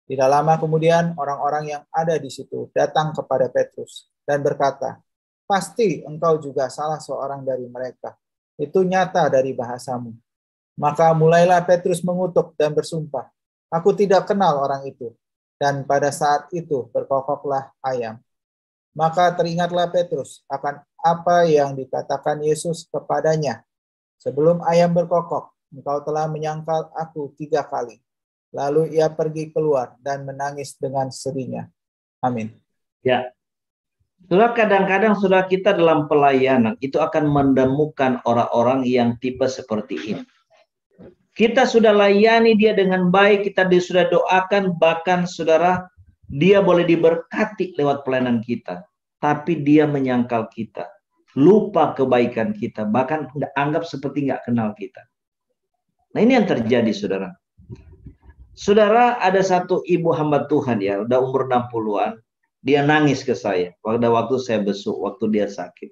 Tidak lama kemudian orang-orang yang ada di situ datang kepada Petrus dan berkata, "Pasti engkau juga salah seorang dari mereka. Itu nyata dari bahasamu." Maka mulailah Petrus mengutuk dan bersumpah, "Aku tidak kenal orang itu." Dan pada saat itu berkokoklah ayam. Maka teringatlah Petrus akan apa yang dikatakan Yesus kepadanya, "Sebelum ayam berkokok, engkau telah menyangkal aku 3 kali." Lalu ia pergi keluar dan menangis dengan sedihnya. Amin. Ya. Saudara, kadang-kadang saudara kita dalam pelayanan itu akan menemukan orang-orang yang tipe seperti ini. Kita sudah layani dia dengan baik, kita sudah doakan, bahkan saudara, dia boleh diberkati lewat pelayanan kita. Tapi dia menyangkal kita. lupa kebaikan kita, bahkan anggap seperti nggak kenal kita. Nah, ini yang terjadi, saudara. Saudara, ada satu ibu hamba Tuhan ya, udah umur 60-an. Dia nangis ke saya pada waktu saya besuk, waktu dia sakit.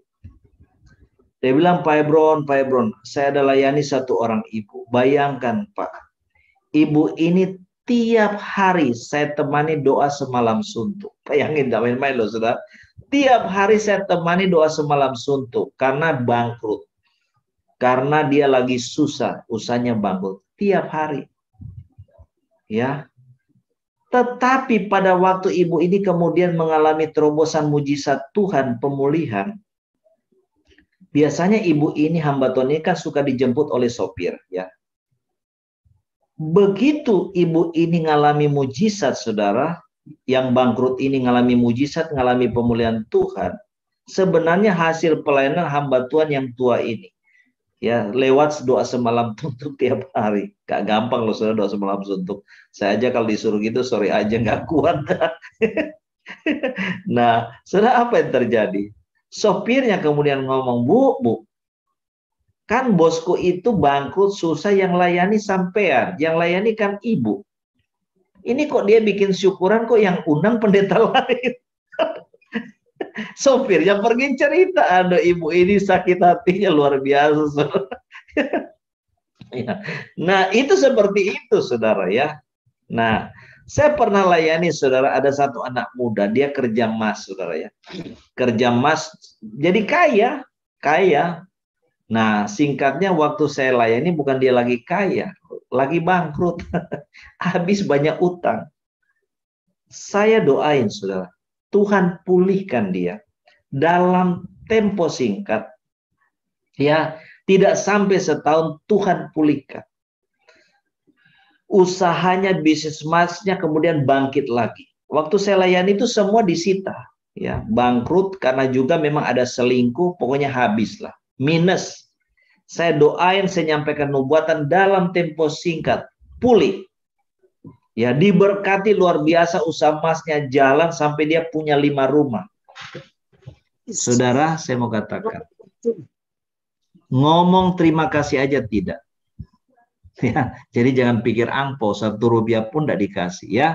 Dia bilang, Pak Hebron, saya ada layani satu orang ibu. Bayangkan, Pak, ibu ini tiap hari saya temani doa semalam suntuk. Bayangin, gak main-main loh, saudara. Tiap hari saya temani doa semalam suntuk karena bangkrut. Karena dia lagi susah, usahanya bangkrut. Tiap hari. Ya, tetapi pada waktu ibu ini kemudian mengalami terobosan mujizat Tuhan, pemulihan. Biasanya ibu ini, hamba Tuhan ini kan suka dijemput oleh sopir, ya. Begitu ibu ini ngalami mujizat, saudara, yang bangkrut ini ngalami mujizat, ngalami pemulihan Tuhan. Sebenarnya hasil pelayanan hamba Tuhan yang tua ini, ya, lewat doa semalam suntuk tiap hari. Gak gampang loh, saudara, doa semalam suntuk. Saya aja kalau disuruh gitu, sorry aja, gak kuat. Nah, saudara, apa yang terjadi? Sopirnya kemudian ngomong, Bu, kan bosku itu bangkrut, susah, yang layani sampean, yang layani kan ibu. Ini kok dia bikin syukuran, kok yang undang pendeta lain. Sopirnya pergi cerita, ada ibu ini sakit hatinya luar biasa. Nah, itu seperti itu, saudara, ya. Nah, saya pernah layani, saudara, ada satu anak muda, dia kerja mas, saudara, ya. Kerja mas, jadi kaya. Nah, singkatnya waktu saya layani bukan dia lagi kaya, lagi bangkrut. Habis banyak utang. Saya doain, saudara, Tuhan pulihkan dia dalam tempo singkat. Ya, tidak sampai setahun Tuhan pulihkan. Usahanya, bisnis masnya kemudian bangkit lagi. Waktu saya layani itu semua disita, ya, bangkrut karena juga memang ada selingkuh, pokoknya habislah, minus. Saya doain, saya nyampaikan nubuatan dalam tempo singkat, pulih. Ya, diberkati luar biasa, usaha masnya jalan sampai dia punya 5 rumah. Saudara, saya mau katakan, ngomong terima kasih aja tidak. Ya, jadi jangan pikir angpau, 1 rupiah pun tidak dikasih, ya.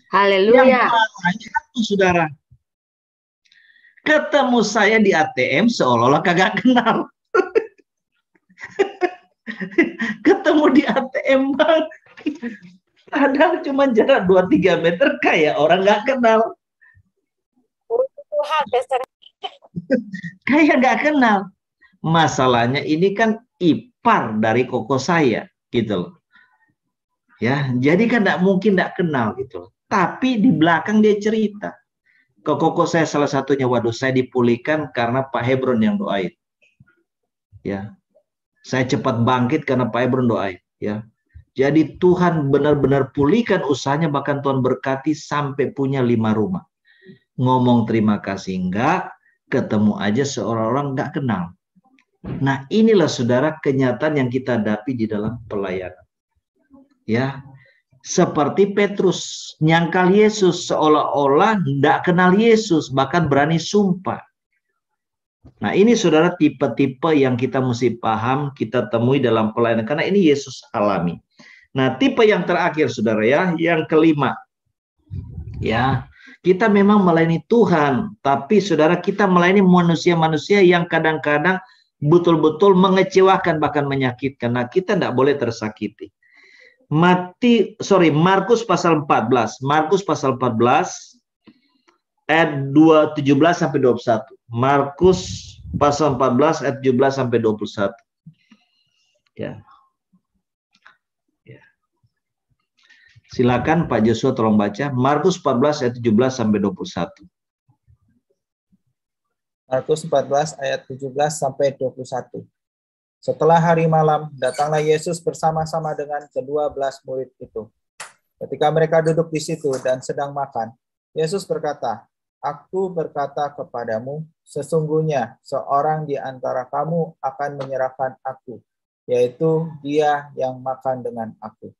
Haleluya. Saudara, ketemu saya di ATM seolah-olah kagak kenal. Ketemu di ATM, Bang. Padahal cuma jarak 2-3 meter, kayak orang nggak kenal. Kayak nggak kenal. Masalahnya ini kan ipar dari koko saya, gitu loh. Ya, jadi kan nggak mungkin nggak kenal, gitu loh. Tapi di belakang dia cerita. Ke koko saya salah satunya, waduh, saya dipulihkan karena Pak Hebron yang doain. Ya, saya cepat bangkit karena Pak Hebron doain. Ya, jadi Tuhan benar-benar pulihkan usahanya, bahkan Tuhan berkati sampai punya 5 rumah. Ngomong terima kasih enggak, ketemu aja seorang-orang nggak kenal. Nah, inilah, saudara, kenyataan yang kita hadapi di dalam pelayanan. Ya, seperti Petrus nyangkal Yesus, seolah-olah tidak kenal Yesus, bahkan berani sumpah. Nah, ini, saudara, tipe-tipe yang kita mesti paham, kita temui dalam pelayanan, karena ini Yesus alami. Nah, tipe yang terakhir, saudara, ya, yang kelima, ya, kita memang melayani Tuhan, tapi, saudara, kita melayani manusia-manusia yang kadang-kadang betul-betul mengecewakan, bahkan menyakitkan. Nah, kita tidak boleh tersakiti. Markus pasal 14. Markus pasal 14 ayat 17 sampai 21. Markus pasal 14 ayat 17 sampai 21. Ya. Ya. Silakan Pak Joshua tolong baca Markus 14 ayat 17 sampai 21. Markus 14 ayat 17 sampai 21. Setelah hari malam, datanglah Yesus bersama-sama dengan ke-12 murid itu. Ketika mereka duduk di situ dan sedang makan, Yesus berkata, "Aku berkata kepadamu, sesungguhnya seorang di antara kamu akan menyerahkan aku, yaitu dia yang makan dengan aku."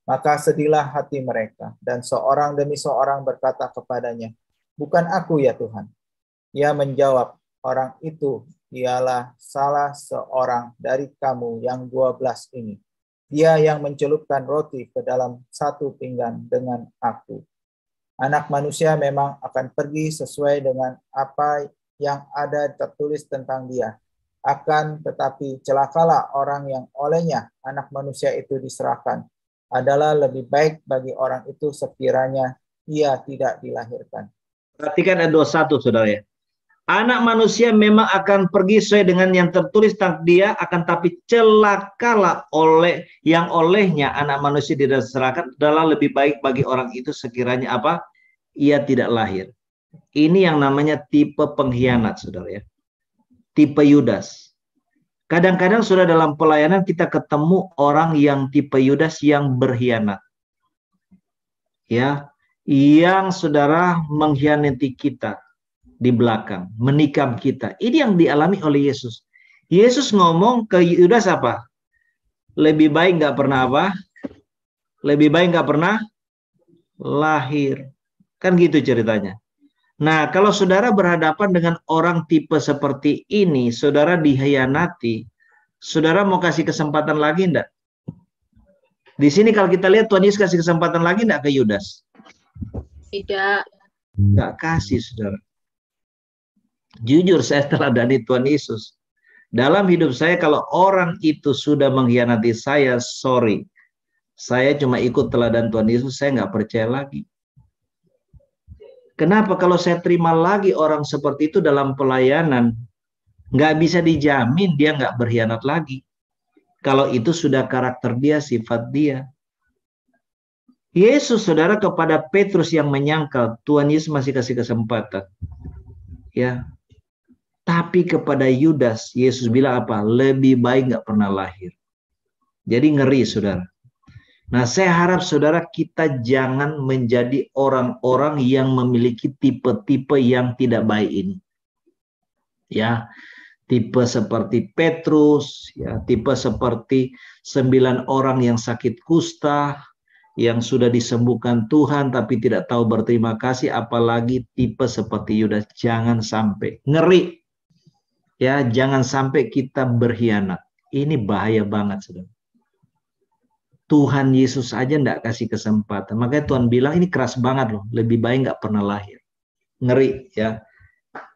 Maka sedihlah hati mereka, dan seorang demi seorang berkata kepadanya, "Bukan aku ya Tuhan." Ia menjawab, "Orang itu ialah salah seorang dari kamu yang 12 ini. Dia yang mencelupkan roti ke dalam satu pinggan dengan aku. Anak manusia memang akan pergi sesuai dengan apa yang ada tertulis tentang dia. Akan tetapi celakalah orang yang olehnya anak manusia itu diserahkan. Adalah lebih baik bagi orang itu sekiranya ia tidak dilahirkan. Perhatikan ayat 21, saudara ya. Anak manusia memang akan pergi sesuai dengan yang tertulis tentang dia, akan tapi celakalah olehnya anak manusia diserahkan, adalah lebih baik bagi orang itu sekiranya apa? Ia tidak lahir. Ini yang namanya tipe pengkhianat, saudara ya. Tipe Yudas. Kadang-kadang sudah dalam pelayanan kita ketemu orang yang tipe Yudas yang berkhianat. Ya, yang saudara mengkhianati kita di belakang, menikam kita. Ini yang dialami oleh Yesus. Yesus ngomong ke Yudas apa? Lebih baik nggak pernah apa? Lebih baik nggak pernah lahir. Kan gitu ceritanya. Nah, kalau saudara berhadapan dengan orang tipe seperti ini, saudara dikhianati, saudara mau kasih kesempatan lagi enggak? Di sini kalau kita lihat Tuhan Yesus kasih kesempatan lagi enggak ke Yudas? Tidak. Enggak kasih, saudara. Jujur saya teladani Tuhan Yesus. Dalam hidup saya kalau orang itu sudah mengkhianati saya, sorry. Saya cuma ikut teladan Tuhan Yesus, saya nggak percaya lagi. Kenapa? Kalau saya terima lagi orang seperti itu dalam pelayanan, nggak bisa dijamin dia nggak berkhianat lagi. Kalau itu sudah karakter dia, sifat dia. Yesus, saudara, kepada Petrus yang menyangkal, Tuhan Yesus masih kasih kesempatan. Ya. Tapi kepada Yudas, Yesus bilang apa? Lebih baik nggak pernah lahir. Jadi ngeri, saudara. Nah, saya harap saudara kita jangan menjadi orang-orang yang memiliki tipe-tipe yang tidak baik ini. Ya, tipe seperti Petrus, ya, tipe seperti 9 orang yang sakit kusta, yang sudah disembuhkan Tuhan tapi tidak tahu berterima kasih, apalagi tipe seperti Yudas. Jangan sampai, ngeri. Ya, jangan sampai kita berkhianat. Ini bahaya banget, saudara. Tuhan Yesus aja enggak kasih kesempatan. Makanya Tuhan bilang ini keras banget loh. Lebih baik enggak pernah lahir. Ngeri ya.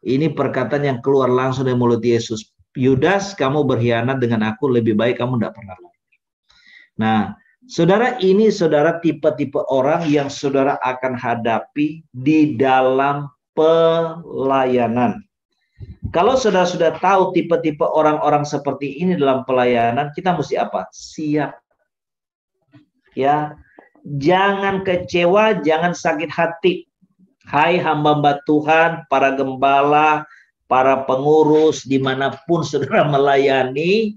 Ini perkataan yang keluar langsung dari mulut Yesus. Yudas, kamu berkhianat dengan aku, lebih baik kamu enggak pernah lahir. Nah, saudara, ini saudara tipe-tipe orang yang saudara akan hadapi di dalam pelayanan. Kalau saudara sudah tahu tipe-tipe orang-orang seperti ini dalam pelayanan, kita mesti apa? Siap. Ya, jangan kecewa, jangan sakit hati. Hai hamba-hamba Tuhan, para gembala, para pengurus, dimanapun saudara melayani,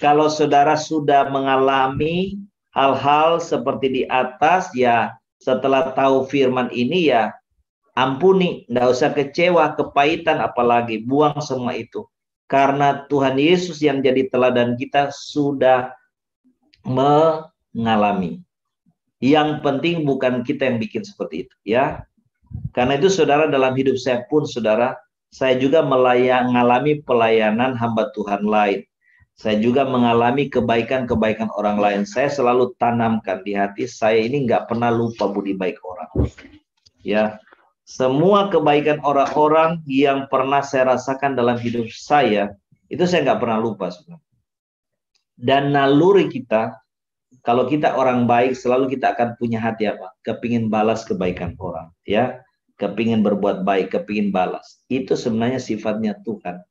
kalau saudara sudah mengalami hal-hal seperti di atas, ya setelah tahu firman ini ya ampuni, nggak usah kecewa, kepahitan apalagi, buang semua itu. Karena Tuhan Yesus yang jadi teladan kita sudah mengalami. Yang penting bukan kita yang bikin seperti itu, ya. Karena itu saudara, dalam hidup saya pun saudara, saya juga mengalami pelayanan hamba Tuhan lain. Saya juga mengalami kebaikan-kebaikan orang lain. Saya selalu tanamkan di hati saya ini nggak pernah lupa budi baik orang. Ya, semua kebaikan orang-orang yang pernah saya rasakan dalam hidup saya, itu saya nggak pernah lupa, saudara. Dan naluri kita, kalau kita orang baik, selalu kita akan punya hati apa? Kepingin balas kebaikan orang, ya. Kepingin berbuat baik, kepingin balas. Itu sebenarnya sifatnya Tuhan.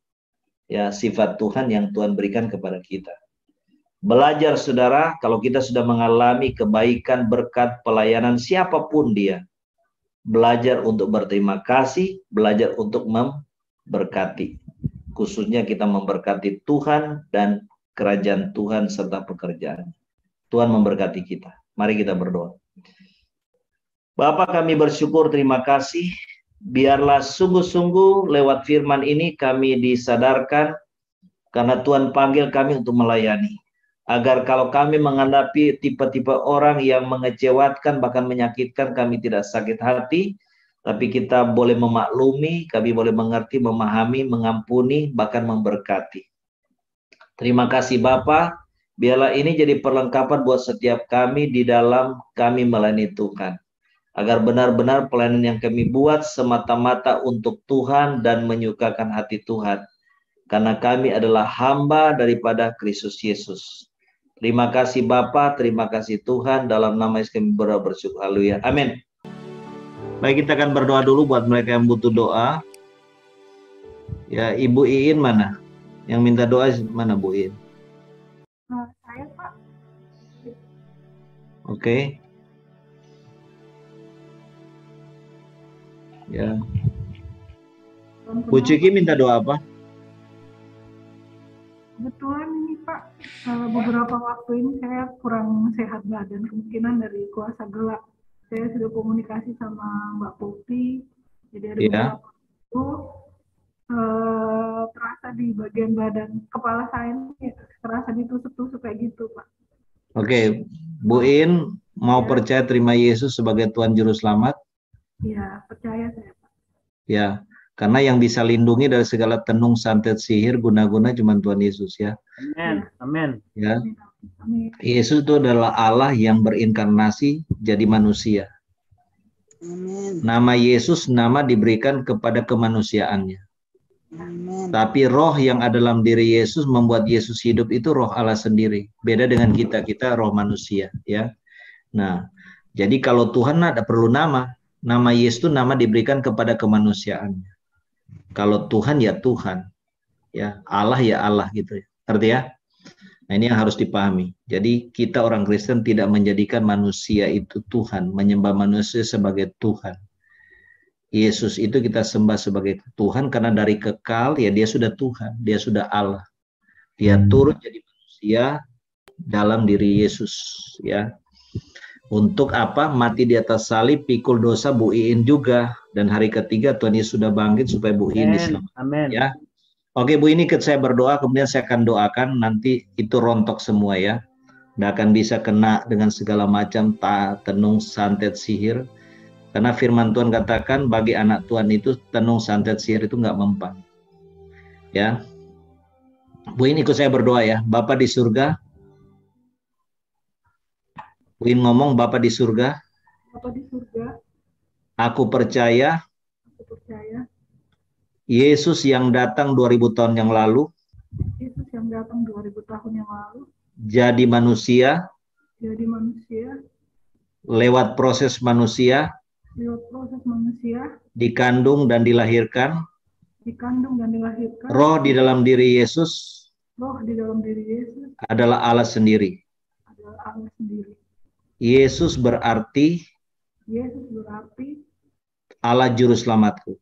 Ya, sifat Tuhan yang Tuhan berikan kepada kita. Belajar saudara, kalau kita sudah mengalami kebaikan berkat pelayanan siapapun dia, belajar untuk berterima kasih, belajar untuk memberkati. Khususnya kita memberkati Tuhan dan kerajaan Tuhan serta pekerjaan. Tuhan memberkati kita. Mari kita berdoa. Bapa, kami bersyukur, terima kasih. Biarlah sungguh-sungguh lewat firman ini kami disadarkan, karena Tuhan panggil kami untuk melayani. Agar kalau kami menghadapi tipe-tipe orang yang mengecewakan bahkan menyakitkan, kami tidak sakit hati, tapi kita boleh memaklumi, kami boleh mengerti, memahami, mengampuni, bahkan memberkati. Terima kasih Bapa, biarlah ini jadi perlengkapan buat setiap kami di dalam kami melayani Tuhan. Agar benar-benar pelayanan yang kami buat semata-mata untuk Tuhan dan menyukakan hati Tuhan. Karena kami adalah hamba daripada Kristus Yesus. Terima kasih Bapa, terima kasih Tuhan, dalam nama Yesus kami bersyukur. Haleluya. Amin. Baik, kita akan berdoa dulu buat mereka yang butuh doa. Ya, Ibu Iin mana? Yang minta doa mana Bu Iin? Saya Pak. Oke. Ya. Bu Ciki minta doa apa? Kebetulan ini Pak, beberapa waktu ini saya kurang sehat badan, kemungkinan dari kuasa gelap. Saya sudah komunikasi sama Mbak Popi, jadi ada beberapa waktu terasa di bagian badan kepala saya ini terasa ditusuk-tusuk kayak gitu Pak. Oke, Bu In mau percaya terima Yesus sebagai Tuhan Juru Selamat? Iya, percaya saya Pak. Ya, karena yang bisa lindungi dari segala tenung santet sihir guna-guna cuma Tuhan Yesus ya. Amin. Amin. Ya. Amin. Yesus itu adalah Allah yang berinkarnasi jadi manusia. Amin. Nama Yesus nama diberikan kepada kemanusiaannya. Amin. Tapi roh yang ada dalam diri Yesus membuat Yesus hidup itu roh Allah sendiri. Beda dengan kita roh manusia ya. Nah, jadi kalau Tuhan ada perlu nama Yesus itu nama diberikan kepada kemanusiaannya. Kalau Tuhan ya Tuhan, ya Allah gitu ya. Arti ya? Nah ini yang harus dipahami. Jadi kita orang Kristen tidak menjadikan manusia itu Tuhan, menyembah manusia sebagai Tuhan. Yesus itu kita sembah sebagai Tuhan karena dari kekal ya dia sudah Tuhan, dia sudah Allah. Dia turun jadi manusia dalam diri Yesus ya. Untuk apa? Mati di atas salib, pikul dosa Bu Iin juga, dan hari ketiga Tuhan Yesus sudah bangkit supaya Bu Iin diselamatkan. Amin. Ya. Oke Bu, ini saya berdoa, kemudian saya akan doakan, nanti itu rontok semua ya. Nggak akan bisa kena dengan segala macam tenung santet sihir. Karena firman Tuhan katakan bagi anak Tuhan itu tenung santet sihir itu nggak mempan. Ya. Bu ini ikut saya berdoa ya. Bapa di surga. Bu ini ngomong Bapa di surga. Bapa di surga. Aku percaya. Aku percaya. Yesus yang datang 2000 tahun yang lalu. Yesus yang datang 2000 tahun yang lalu. Jadi manusia. Jadi manusia. Lewat proses manusia. Lewat proses manusia. Dikandung dan dilahirkan. Dikandung dan dilahirkan. Roh di dalam diri Yesus. Roh di dalam diri Yesus. Adalah Allah sendiri. Adalah Allah sendiri. Yesus berarti. Yesus berarti. Allah Juru Selamatku.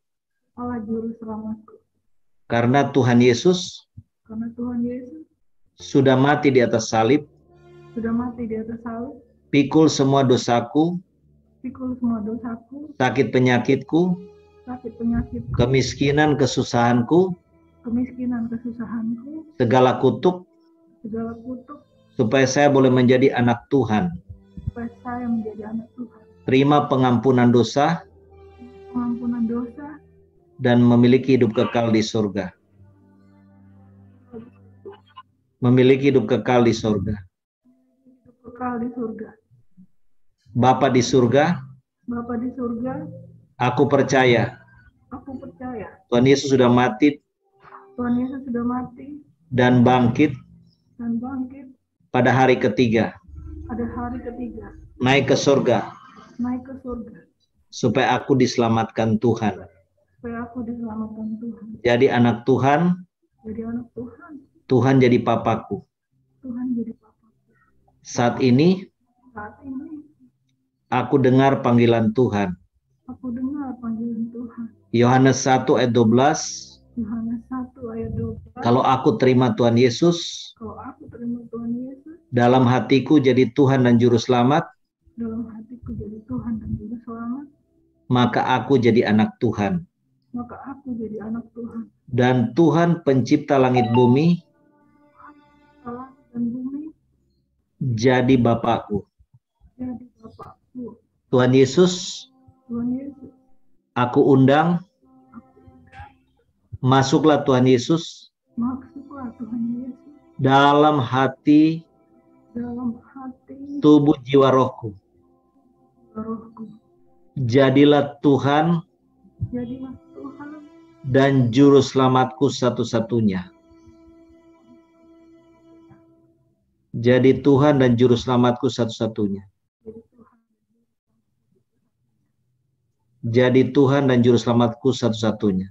Allah Juru Selamatku. Karena Tuhan Yesus. Karena Tuhan Yesus. Sudah mati di atas salib. Sudah mati di atas salib. Pikul semua dosaku. Pikul semua dosaku. Sakit penyakitku. Sakit penyakitku. Kemiskinan kesusahanku. Kemiskinan kesusahanku. Segala kutuk. Segala kutuk. Supaya saya boleh menjadi anak Tuhan. Supaya saya menjadi anak Tuhan. Terima pengampunan dosa. Pengampunan dosa. Dan memiliki hidup kekal di surga. Memiliki hidup kekal di surga. Hidup kekal di surga. Bapa di surga. Bapa di surga. Aku percaya. Aku percaya. Tuhan Yesus sudah mati. Tuhan Yesus sudah mati. Dan bangkit. Dan bangkit. Pada hari ketiga. Pada hari ketiga. Naik ke surga. Naik ke surga. Supaya aku diselamatkan Tuhan. Supaya aku diselamatkan Tuhan. Jadi anak Tuhan. Jadi anak Tuhan. Tuhan jadi papaku. Tuhan jadi papaku. Saat ini. Saat ini. Aku dengar panggilan Tuhan. Aku dengar panggilan Tuhan. Yohanes 1 ayat 12. Yohanes 1 ayat 12. Kalau aku terima Tuhan Yesus. Kalau aku terima Tuhan Yesus. Dalam hatiku jadi Tuhan dan Juru Selamat. Dalam hatiku jadi Tuhan dan Juru Selamat. Maka aku jadi anak Tuhan. Maka aku jadi anak Tuhan. Dan Tuhan pencipta langit bumi. Langit dan bumi. Jadi Bapakku. Jadi Bapakku. Tuhan Yesus. Tuhan Yesus. Aku undang, masuklah Tuhan Yesus Masuklah Tuhan Yesus dalam hati, dalam hati tubuh, jiwa, rohku. rohku. Jadilah Tuhan Jadilah Tuhan dan juru selamatku satu-satunya. Jadi Tuhan dan juru selamatku satu-satunya. Jadi Tuhan dan juru selamatku satu-satunya.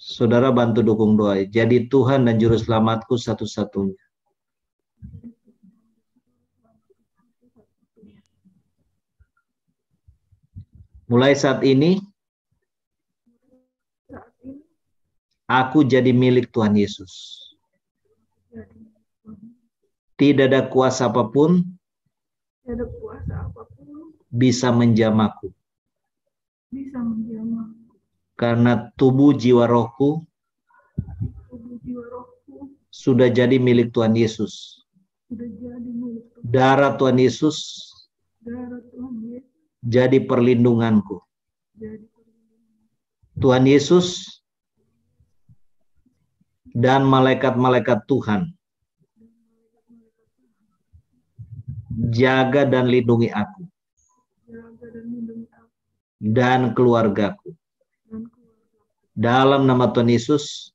Saudara bantu dukung doa. Jadi Tuhan dan juru selamatku satu-satunya. Mulai saat ini, aku jadi milik Tuhan Yesus. Tidak ada kuasa apapun bisa menjamaku. Karena tubuh jiwa rohku sudah jadi milik Tuhan Yesus. Darah Tuhan Yesus jadi perlindunganku. Tuhan Yesus dan malaikat-malaikat Tuhan jaga dan lindungi aku dan keluargaku. Dalam nama Tuhan Yesus,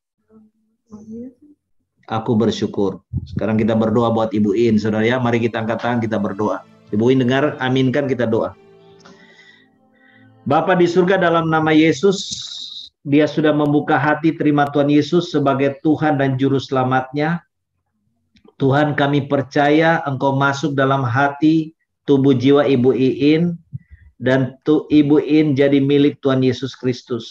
aku bersyukur. Sekarang kita berdoa buat Ibu In, saudara ya. Mari kita angkat tangan, kita berdoa. Ibu In dengar, aminkan, kita doa. Bapa di surga, dalam nama Yesus, dia sudah membuka hati terima Tuhan Yesus sebagai Tuhan dan Juru Selamatnya. Tuhan, kami percaya Engkau masuk dalam hati, tubuh, jiwa Ibu In, dan Ibu In jadi milik Tuhan Yesus Kristus.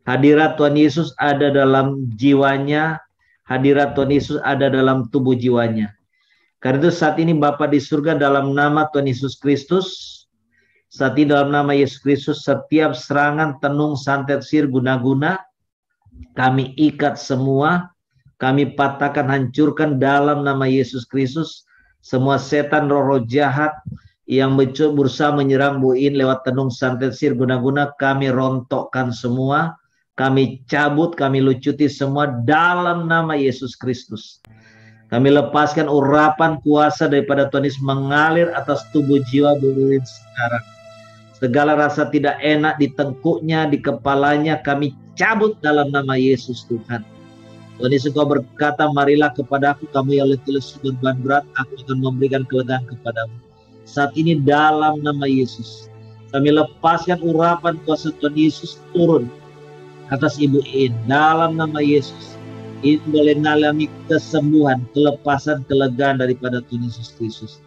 Hadirat Tuhan Yesus ada dalam jiwanya, hadirat Tuhan Yesus ada dalam tubuh jiwanya. Karena itu saat ini Bapa di surga, dalam nama Tuhan Yesus Kristus, saat ini dalam nama Yesus Kristus, setiap serangan, tenung, santet, sihir, guna-guna, kami ikat semua, kami patahkan, hancurkan dalam nama Yesus Kristus. Semua setan, roh-roh jahat yang berusaha menyerang Bu In lewat tenung, santet, sihir, guna-guna, kami rontokkan semua. Kami cabut, kami lucuti semua dalam nama Yesus Kristus. Kami lepaskan urapan kuasa daripada Tuhan Yesus mengalir atas tubuh jiwa Bu In sekarang. Segala rasa tidak enak di tengkuknya, di kepalanya, kami cabut dalam nama Yesus Tuhan. Tuhan Yesus, Kau berkata, marilah kepadaku kamu yang letih lesu beban berat, aku akan memberikan kelegaan kepadamu. Saat ini dalam nama Yesus, kami lepaskan urapan kuasa Tuhan Yesus turun atas Ibu In. Dalam nama Yesus, ini boleh mengalami kesembuhan, kelepasan, kelegaan daripada Tuhan Yesus Kristus.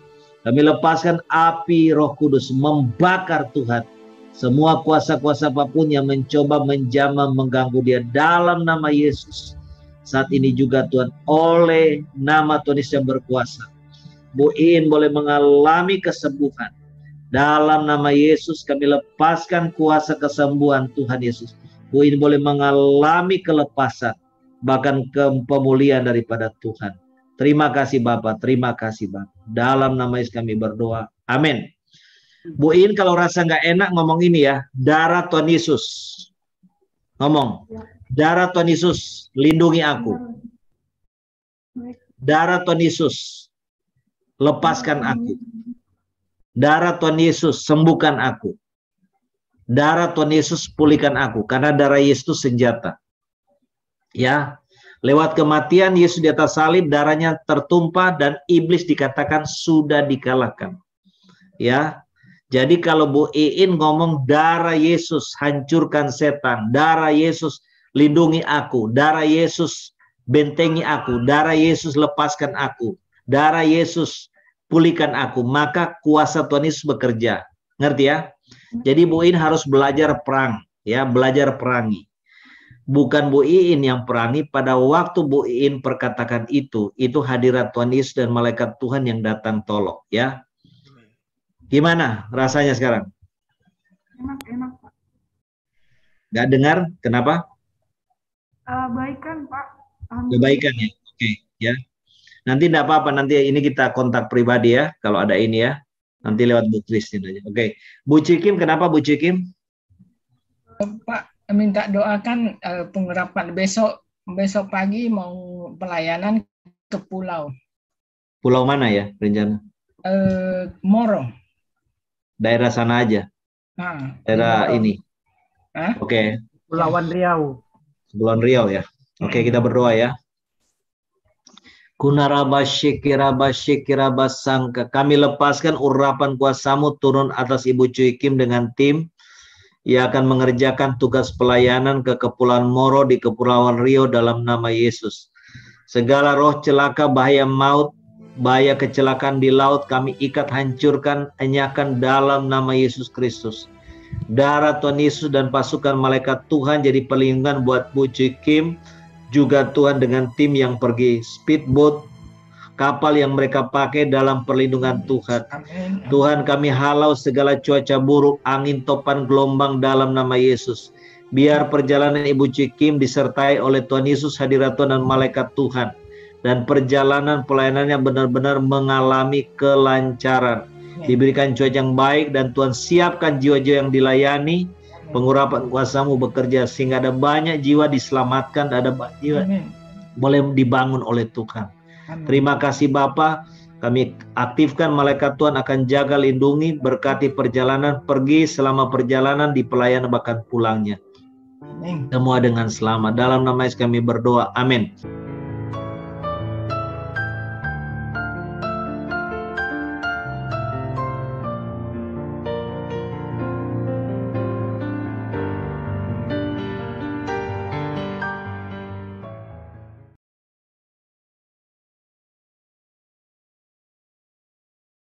Kami lepaskan api Roh Kudus membakar Tuhan semua kuasa-kuasa apapun yang mencoba menjamah, mengganggu dia dalam nama Yesus. Saat ini juga Tuhan, oleh nama Tuhan Yesus yang berkuasa, Bu In boleh mengalami kesembuhan. Dalam nama Yesus kami lepaskan kuasa kesembuhan Tuhan Yesus. Bu In boleh mengalami kelepasan, bahkan pemulihan daripada Tuhan. Terima kasih Bapak, terima kasih Bapak. Dalam nama Yesus kami berdoa. Amin. Bu In kalau rasa nggak enak ngomong ini ya, darah Tuhan Yesus. Ngomong, darah Tuhan Yesus lindungi aku. Darah Tuhan Yesus lepaskan aku. Darah Tuhan Yesus sembuhkan aku. Darah Tuhan Yesus pulihkan aku. Karena darah Yesus senjata. Ya, lewat kematian Yesus di atas salib, darahnya tertumpah dan iblis dikatakan sudah dikalahkan. Ya, jadi kalau Bu In ngomong darah Yesus hancurkan setan, darah Yesus lindungi aku, darah Yesus bentengi aku, darah Yesus lepaskan aku, darah Yesus pulihkan aku, maka kuasa Tuhan Yesus bekerja. Ngerti ya? Jadi Bu In harus belajar perang, ya, belajar perangi. Bukan Bu In yang perangi, pada waktu Bu In perkatakan itu hadirat Tuhan Yesus dan malaikat Tuhan yang datang tolong, ya. Gimana rasanya sekarang? Enak, Pak. Gak dengar? Kenapa? Baikan, Pak. Kebaikan ya. Oke, ya. Nanti enggak apa-apa, nanti ini kita kontak pribadi ya kalau ada ini ya. Nanti lewat Bu Christine aja. Oke. Bu Cikim, kenapa Bu Cikim? Pak, minta doakan pengurapan besok pagi mau pelayanan ke pulau. Pulau mana ya rencana? Moro. Daerah sana aja. Nah, Daerah ini. Oke. Kepulauan Riau. Kepulauan Riau ya. Oke, kita berdoa ya. Kunarabasyikirabasangka. Kami lepaskan urapan kuasa-Mu turun atas Ibu Cuy Kim dengan tim. Ia akan mengerjakan tugas pelayanan ke Kepulauan Moro di Kepulauan Riau dalam nama Yesus. Segala roh celaka, bahaya maut, bahaya kecelakaan di laut kami ikat, hancurkan, enyahkan dalam nama Yesus Kristus. Darah Tuhan Yesus dan pasukan malaikat Tuhan jadi perlindungan buat Bu Cuy Kim. Juga Tuhan dengan tim yang pergi speedboat, kapal yang mereka pakai dalam perlindungan Tuhan. Amin. Tuhan, kami halau segala cuaca buruk, angin, topan, gelombang dalam nama Yesus. Biar perjalanan Ibu Cuy Kim disertai oleh Tuhan Yesus, hadirat Tuhan dan malaikat Tuhan. Dan perjalanan pelayanannya benar-benar mengalami kelancaran. Diberikan cuaca yang baik dan Tuhan siapkan jiwa-jiwa yang dilayani. Pengurapan kuasa-Mu bekerja sehingga ada banyak jiwa diselamatkan, ada banyak jiwa boleh dibangun oleh Tuhan. Terima kasih Bapa. Kami aktifkan malaikat Tuhan akan jaga, lindungi, berkati perjalanan, pergi selama perjalanan, di pelayanan bahkan pulangnya. Semua dengan selamat. Dalam nama Yesus kami berdoa. Amin.